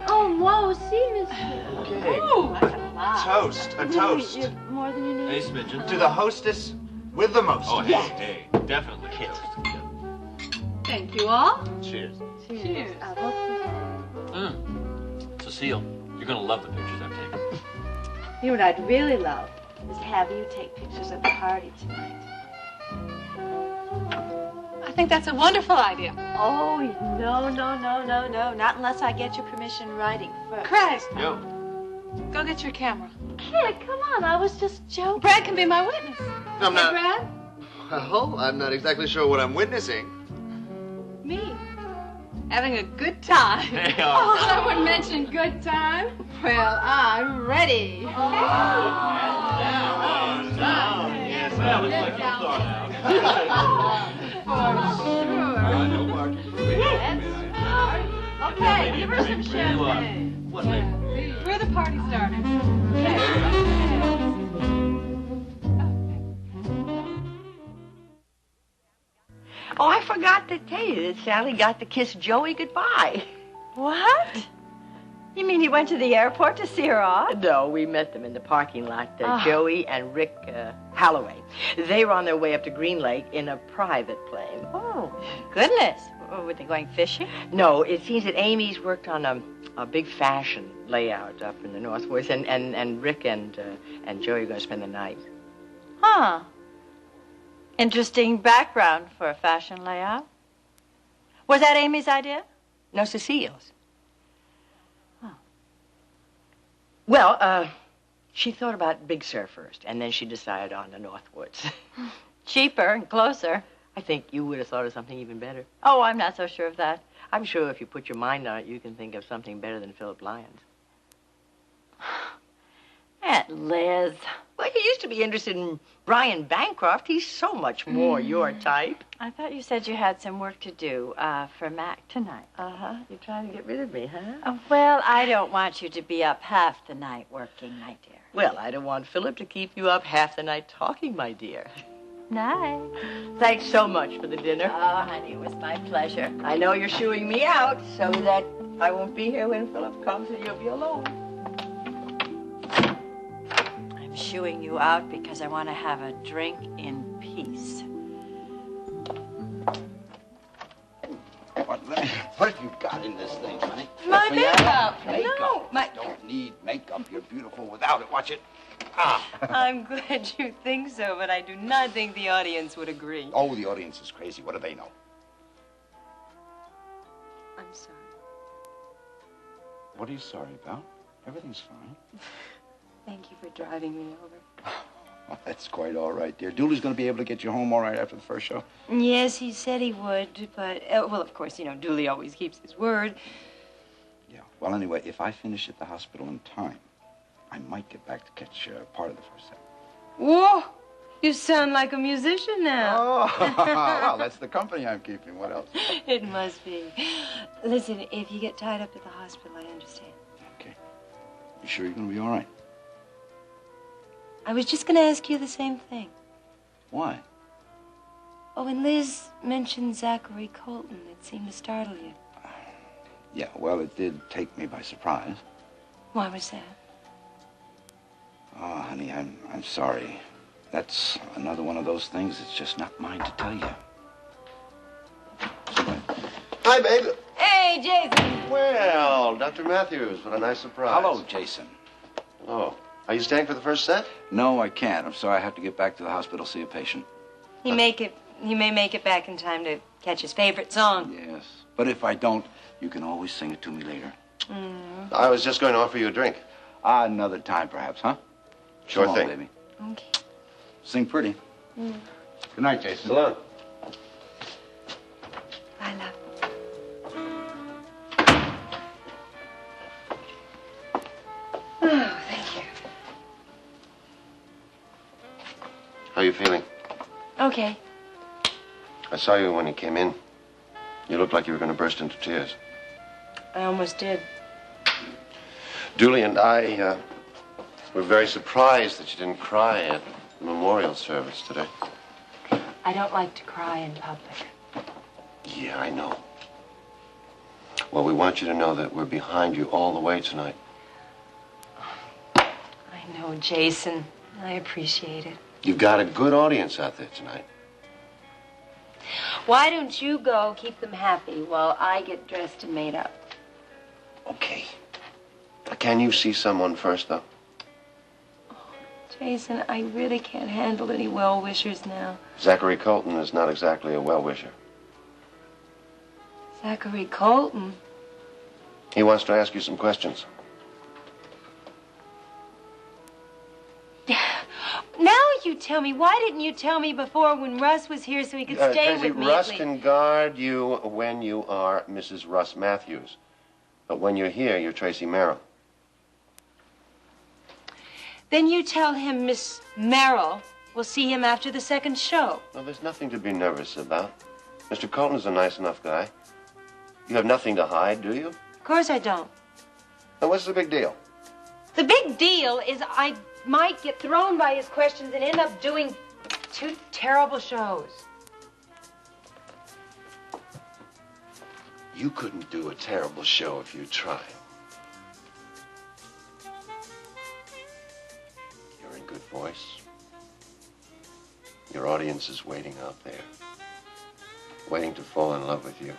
Oh, whoa, see, mister. Okay. Ooh. Toast. A toast. You have more than you need. Hey, Smidgen. To the hostess with the most. Oh, hey, definitely. Toast. Thank you all. Cheers. Cheers. Cecile, you're gonna love the pictures I've taken. You know what I'd really love is to have you take pictures at the party tonight. I think that's a wonderful idea. Oh, no, not unless I get your permission in writing first. Craig, Yo. go get your camera. Kid, come on, I was just joking. Brad can be my witness. I'm Hey, not. Brad? Well, I'm not exactly sure what I'm witnessing. Me. Having a good time. Hey, all right. Someone mentioned good time? Well, I'm ready. Well, it's like you thought Okay, give her some champagne. What, baby? We're the party starters. Oh, I forgot to tell you that Sally got to kiss Joey goodbye. What? You mean he went to the airport to see her off? No, we met them in the parking lot, Oh. Joey and Rick Holloway. They were on their way up to Green Lake in a private plane. Oh, goodness. Were they going fishing? No, it seems that Amy's worked on a big fashion layout up in the Northwoods, and Rick and Joey are going to spend the night. Huh. Interesting background for a fashion layout. Was that Amy's idea? No, Cecile's. Oh. Well, she thought about Big Sur first, and then she decided on the Northwoods. Cheaper and closer. I think you would have thought of something even better. Oh, I'm not so sure of that. I'm sure if you put your mind on it, you can think of something better than Philip Lyons. Aunt Liz. Well, you used to be interested in Brian Bancroft. He's so much more your type. I thought you said you had some work to do for Mac tonight. Uh-huh. You're trying to get rid of me, huh? Oh, well, I don't want you to be up half the night working, my dear. Well, I don't want Philip to keep you up half the night talking, my dear. Night. Thanks so much for the dinner. Oh, honey, it was my pleasure. I know you're shooing me out so that I won't be here when Philip comes and you'll be alone. I'm shooing you out because I want to have a drink in peace. What have you got in this thing, honey? My Let me makeup. have it. Makeup. No, my... Don't need makeup. You're beautiful without it. Watch it. Ah. I'm glad you think so, but I do not think the audience would agree. Oh, the audience is crazy. What do they know? I'm sorry. What are you sorry about? Everything's fine. Thank you for driving me over. Oh, that's quite all right, dear. Dooley's going to be able to get you home all right after the first show? Yes, he said he would, but, well, of course, you know, Dooley always keeps his word. Yeah. Well, anyway, if I finish at the hospital in time, I might get back to catch part of the first set. Whoa! You sound like a musician now. Oh, well, that's the company I'm keeping. What else? It must be. Listen, if you get tied up at the hospital, I understand. Okay. You sure you're going to be all right? I was just going to ask you the same thing. Why? Oh, when Liz mentioned Zachary Colton, it seemed to startle you. Yeah, well, it did take me by surprise. Why was that? Oh, honey, I'm sorry. That's another one of those things that's just not mine to tell you. Hi, babe. Hey, Jason. Well, Dr. Matthews, what a nice surprise. Hello, Jason. Oh, are you staying for the first set? No, I can't. I'm sorry. I have to get back to the hospital, see a patient. He may make it back in time to catch his favorite song. Yes. But if I don't, you can always sing it to me later. Mm. I was just going to offer you a drink. Another time, perhaps, huh? Sure Come on, thing. Baby. Okay. Sing pretty. Mm. Good night, Jason. So long. I love Oh, thank you. How are you feeling? Okay. I saw you when you came in. You looked like you were going to burst into tears. I almost did. Dooley and I were very surprised that you didn't cry at the memorial service today. I don't like to cry in public. Yeah, I know. Well, we want you to know that we're behind you all the way tonight. I know, Jason. I appreciate it. You've got a good audience out there tonight. Why don't you go keep them happy while I get dressed and made up? Okay. Can you see someone first, though? Jason, I really can't handle any well-wishers now. Zachary Colton is not exactly a well-wisher. Zachary Colton? He wants to ask you some questions. Now you tell me. Why didn't you tell me before when Russ was here so he could stay Tracy, with me? Russ can guard you when you are Mrs. Russ Matthews. But when you're here, you're Tracy Merrill. Then you tell him Miss Merrill will see him after the second show. Well, there's nothing to be nervous about. Mr. Colton's a nice enough guy. You have nothing to hide, do you? Of course I don't. Then what's the big deal? The big deal is I might get thrown by his questions and end up doing 2 terrible shows. You couldn't do a terrible show if you tried. You're in good voice. Your audience is waiting out there, waiting to fall in love with you,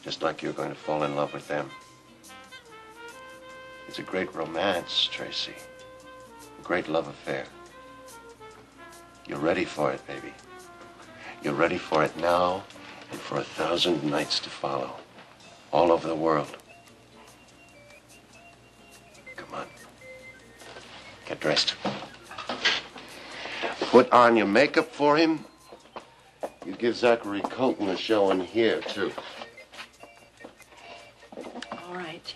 just like you're going to fall in love with them. It's a great romance, Tracy. A great love affair. You're ready for it, baby. You're ready for it now and for 1,000 nights to follow. All over the world. Come on. Get dressed. Put on your makeup for him. You give Zachary Colton a show in here, too. All right, Jason.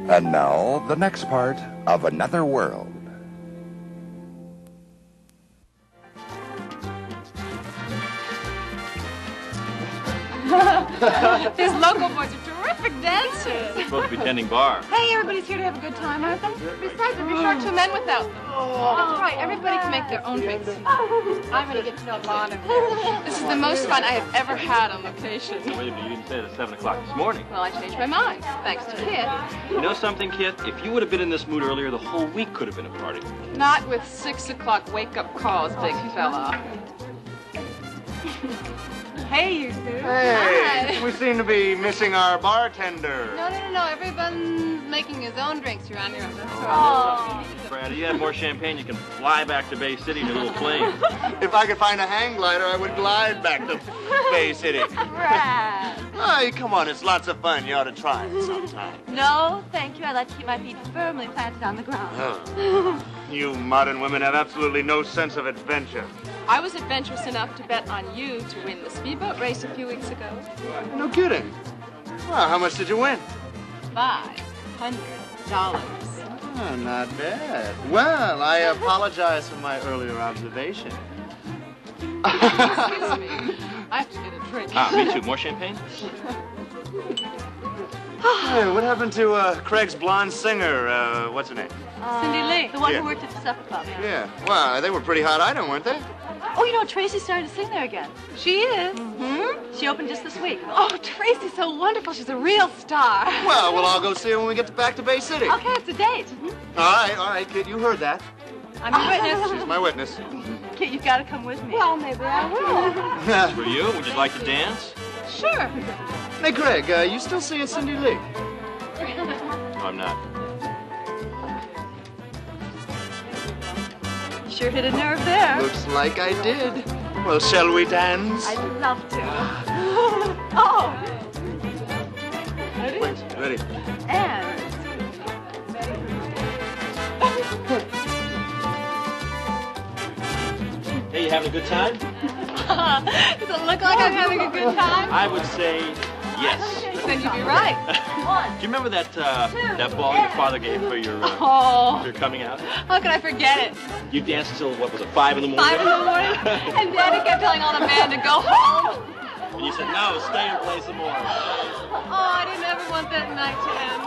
And now, the next part of Another World. These local boys are terrific dancers. They're supposed to be tending bar. Hey, everybody's here to have a good time, aren't they? Besides, there'd be sure 2 men without them. That's right. Everybody can make their own drinks. I'm going to get to know a lot of them. This is the most fun I have ever had on location. Wait a minute, you didn't say it at 7 o'clock this morning. Well, I changed my mind, thanks to Kit. You know something, Kit? If you would have been in this mood earlier, the whole week could have been a party. Not with 6 o'clock wake-up calls, big fella. Hey, you two. Hey, Hi. we seem to be missing our bartender. No. Everyone's making his own drinks around here. Oh. Brad, if you had more champagne, you can fly back to Bay City in your little plane. If I could find a hang glider, I would glide back to Bay City. Brad. Hey, come on, it's lots of fun. You ought to try it sometime. No, thank you. I like to keep my feet firmly planted on the ground. You modern women have absolutely no sense of adventure. I was adventurous enough to bet on you to win the speedboat race a few weeks ago. No kidding. Well, how much did you win? $500. Oh, not bad. Well, I apologize for my earlier observation. Excuse me. I have to get a drink. Me too. More champagne? Hey, what happened to Craig's blonde singer? What's her name? Cindy Lee, the one Yeah. who worked at the supper club. Yeah. Well, they were pretty hot item, weren't they? Oh, you know, Tracy started to sing there again. She is. Mm-hmm. She opened just this week. Oh, Tracy's so wonderful. She's a real star. Well, we'll all go see her when we get back to Bay City. Okay, it's a date. All right, kid, you heard that. I'm your witness. She's my witness. Kit, you've got to come with me. Well, maybe I will. For you? Would you like to dance? Sure. Hey, Craig, you still seeing Cindy Lee? No, I'm not. Sure hit a nerve there. Looks like I did. Well, shall we dance? I'd love to. Oh! Ready? Wait, ready. And... having a good time? Does it look like I'm having a good time? I would say yes. Then you'd be right. Do you remember that ball your father gave for your coming out? How could I forget it? You danced till, what was it, 5 in the morning? 5 in the morning? And Daddy kept telling all the men to go home. And you said, no, stay and play some more. Oh, I didn't ever want that night to end.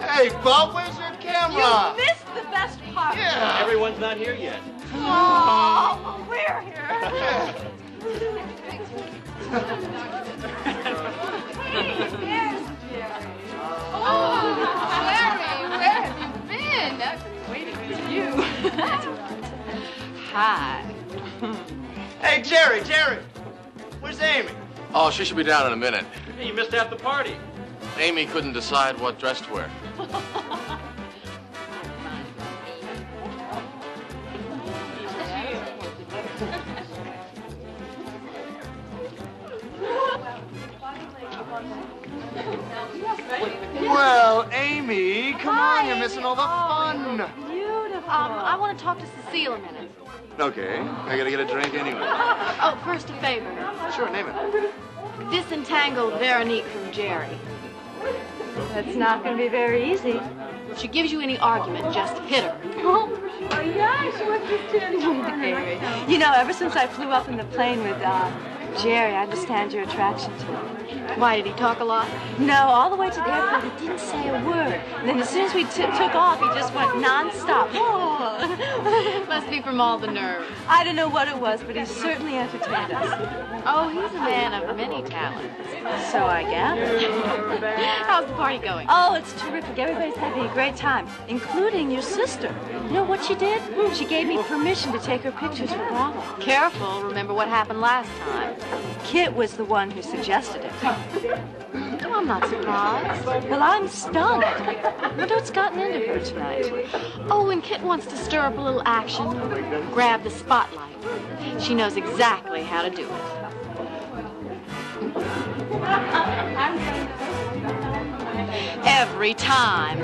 Hey, Bob, where's your camera? You missed the best part. Yeah. Everyone's not here yet. Oh, well, we're here. Oh, Jerry, where have you been? I've been waiting for you. Hi. Hey, Jerry, where's Amy? Oh, she should be down in a minute. Hey, you missed half the party. Amy couldn't decide what dress to wear. Well, Amy, come on, you're missing all the fun. Beautiful. I want to talk to Cecile a minute. Okay, I gotta get a drink anyway. Oh, first a favor. Sure, name it. Disentangle Veronique from Jerry. That's not going to be very easy. If she gives you any argument, just hit her. Oh, yeah, she wants to stand here. You know, ever since I flew up in the plane with Jerry, I understand your attraction to him. Why, did he talk a lot? No, all the way to the airport, he didn't say a word. And then as soon as we took off, he just went nonstop. Oh. Must be from all the nerves. I don't know what it was, but he certainly entertained us. Oh, he's a man of many talents. So I gather. How's the party going? Oh, it's terrific. Everybody's having a great time, including your sister. You know what she did? She gave me permission to take her pictures for Bravo. Careful. Remember what happened last time. Kit was the one who suggested it. Oh, I'm not surprised. Well, I'm stunned. Wonder what's gotten into her tonight. Oh, when Kit wants to stir up a little action, grab the spotlight. She knows exactly how to do it. Every time.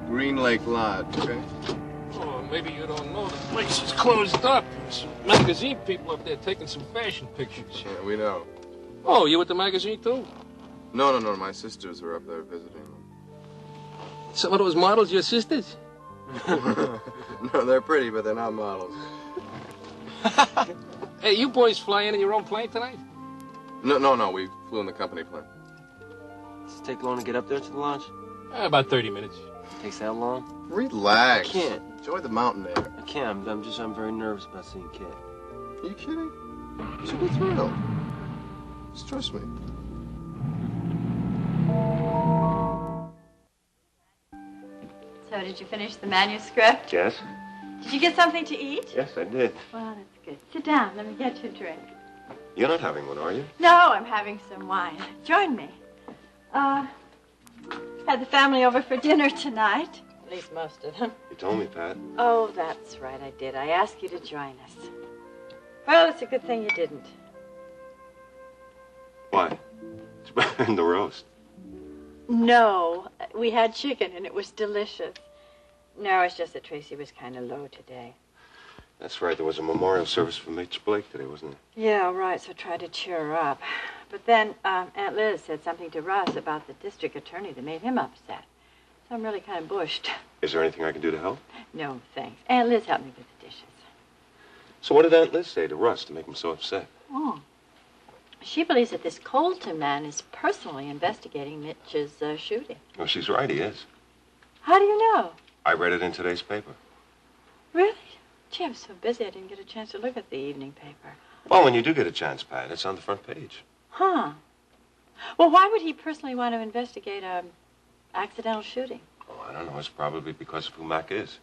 Green Lake Lodge, okay? Oh, maybe you don't know the place is closed up. Some magazine people up there taking some fashion pictures. Yeah, we know. Oh, you with the magazine too? No. My sisters are up there visiting. Some of those models your sisters? No, they're pretty, but they're not models. Hey, you boys flying in your own plane tonight? No, we flew in the company plane. Does it take long to get up there to the lodge? About 30 minutes. Takes that long? Relax. I can't. Enjoy the mountain air. I can't. I'm very nervous about seeing Kit. Are you kidding? You should be thrilled. Just trust me. So, did you finish the manuscript? Yes? Did you get something to eat? Yes, I did. Well, that's good. Sit down. Let me get you a drink. You're not having one, are you? No, I'm having some wine. Join me. Had the family over for dinner tonight. At least most of them. You told me, Pat. Oh, that's right, I did. I asked you to join us. Well, it's a good thing you didn't. Why? It's better than the roast. No, we had chicken and it was delicious. No, it's just that Tracy was kind of low today. That's right. There was a memorial service for Mitch Blake today, wasn't there? Yeah, right, so try to cheer her up. But then Aunt Liz said something to Russ about the district attorney that made him upset. So I'm really kind of bushed. Is there anything I can do to help? No, thanks. Aunt Liz helped me with the dishes. So what did Aunt Liz say to Russ to make him so upset? Oh. She believes that this Colton man is personally investigating Mitch's shooting. Well, she's right, he is. How do you know? I read it in today's paper. Really? Gee, I was so busy I didn't get a chance to look at the evening paper. Well, when you do get a chance, Pat, it's on the front page. Huh. Well, why would he personally want to investigate an accidental shooting? Oh, I don't know. It's probably because of who Mac is.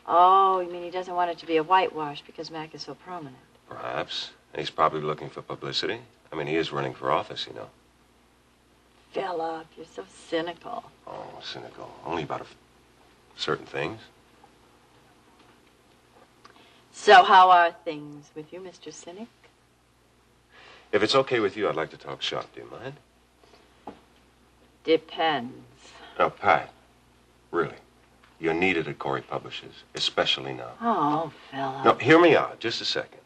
Oh, you mean he doesn't want it to be a whitewash because Mac is so prominent? Perhaps. And he's probably looking for publicity. I mean, he is running for office, you know. Philip, you're so cynical. Oh, cynical. Only about certain things. So how are things with you, Mr. Cynic? If it's okay with you, I'd like to talk shop. Do you mind? Depends. Now, Pat, really, you're needed at Corey Publishers, especially now. Oh, Philip. No, hear me out, just a second.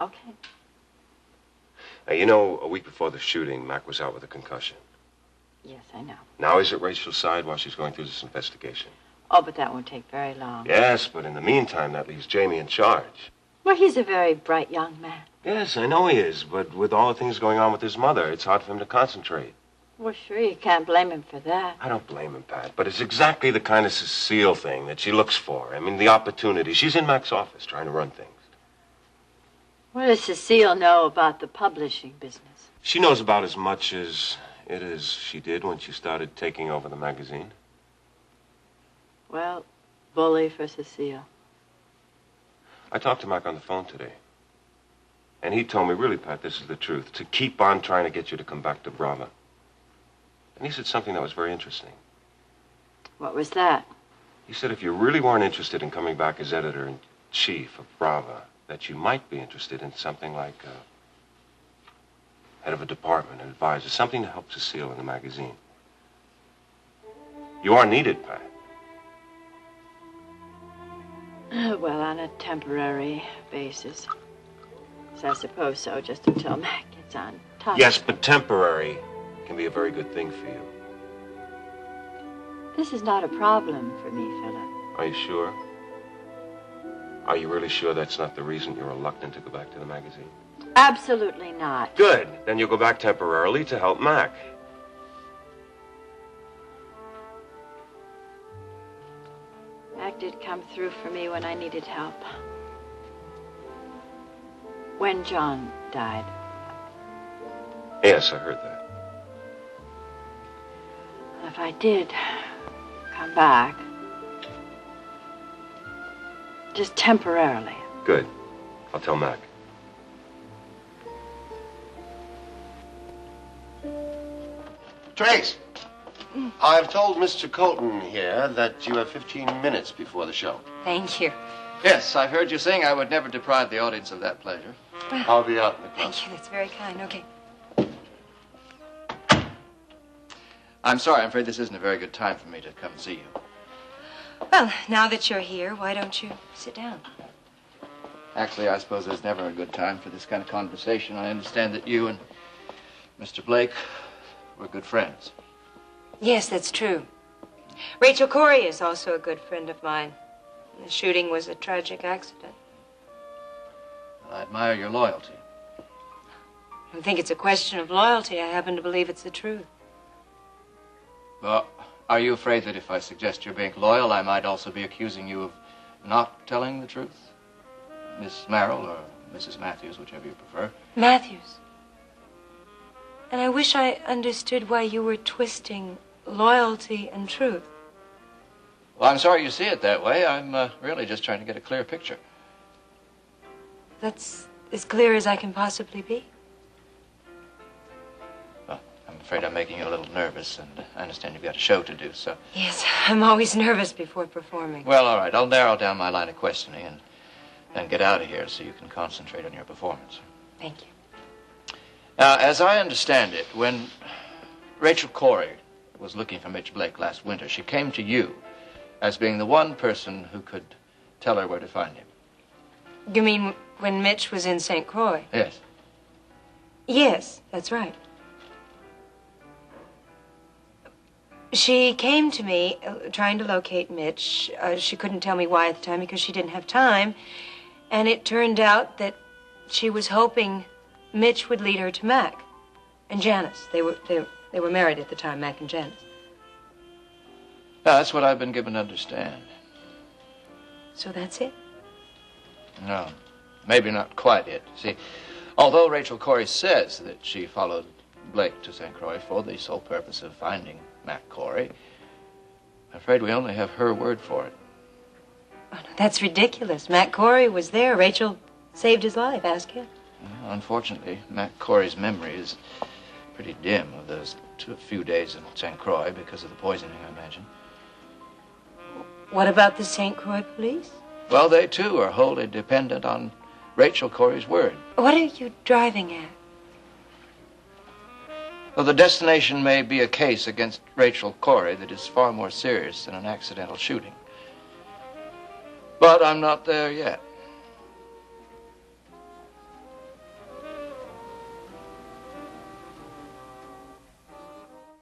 Okay. Now, you know, a week before the shooting, Mac was out with a concussion. Yes, I know. Now he's at Rachel's side while she's going through this investigation. Oh, but that won't take very long. Yes, but in the meantime, that leaves Jamie in charge. Well, he's a very bright young man. Yes, I know he is, but with all the things going on with his mother, it's hard for him to concentrate. Well, sure, you can't blame him for that. I don't blame him, Pat, but it's exactly the kind of Cecile thing that she looks for. I mean, the opportunity. She's in Mac's office trying to run things. What does Cecile know about the publishing business? She knows about as much as she did when she started taking over the magazine. Well, bully for Cecile. I talked to Mac on the phone today. And he told me, really, Pat, this is the truth, to keep on trying to get you to come back to Brava. And he said something that was very interesting. What was that? He said if you really weren't interested in coming back as editor-in-chief of Brava, that you might be interested in something like head of a department, an advisor, something to help Cecile in the magazine. You are needed, Pat. Well, on a temporary basis. So I suppose so, just until Mac gets on top. Yes, but temporary can be a very good thing for you. This is not a problem for me, Philip. Are you sure? Are you really sure that's not the reason you're reluctant to go back to the magazine? Absolutely not. Good. Then you'll go back temporarily to help Mac. Mac did come through for me when I needed help. When John died. Yes, I heard that. If I did come back, just temporarily. Good. I'll tell Mac. Trace, I've told Mr. Colton here that you have 15 minutes before the show. Thank you. Yes, I've heard you sing. I would never deprive the audience of that pleasure. I'll be out in the club. Thank you. That's very kind. Okay. I'm sorry. I'm afraid this isn't a very good time for me to come see you. Well, now that you're here, why don't you sit down? Actually, I suppose there's never a good time for this kind of conversation. I understand that you and Mr. Blake were good friends. Yes, that's true. Rachel Corey is also a good friend of mine. The shooting was a tragic accident. I admire your loyalty. I don't think it's a question of loyalty. I happen to believe it's the truth. Well, are you afraid that if I suggest you're being loyal, I might also be accusing you of not telling the truth? Miss Merrill or Mrs. Matthews, whichever you prefer. Matthews. And I wish I understood why you were twisting loyalty and truth. Well, I'm sorry you see it that way. I'm really just trying to get a clear picture. That's as clear as I can possibly be. Well, I'm afraid I'm making you a little nervous, and I understand you've got a show to do, so... Yes, I'm always nervous before performing. Well, all right. I'll narrow down my line of questioning and then get out of here so you can concentrate on your performance. Thank you. Now, as I understand it, when Rachel Corey was looking for Mitch Blake last winter, she came to you as being the one person who could tell her where to find him. You mean when Mitch was in St. Croix? Yes. Yes, that's right. She came to me trying to locate Mitch. She couldn't tell me why at the time because she didn't have time. And it turned out that she was hoping Mitch would lead her to Mac and Janice. They were married at the time, Mac and Janice. Now, that's what I've been given to understand. So that's it? No, maybe not quite it. See, although Rachel Corey says that she followed Blake to St. Croix for the sole purpose of finding Mac Corey, I'm afraid we only have her word for it. Oh, no, that's ridiculous. Mac Corey was there. Rachel saved his life. Ask him. Unfortunately, Mac Corey's memory is pretty dim of those few days in St. Croix because of the poisoning, I imagine. What about the St. Croix police? Well, they too are wholly dependent on Rachel Corey's word. What are you driving at? Well, the destination may be a case against Rachel Corey that is far more serious than an accidental shooting. But I'm not there yet.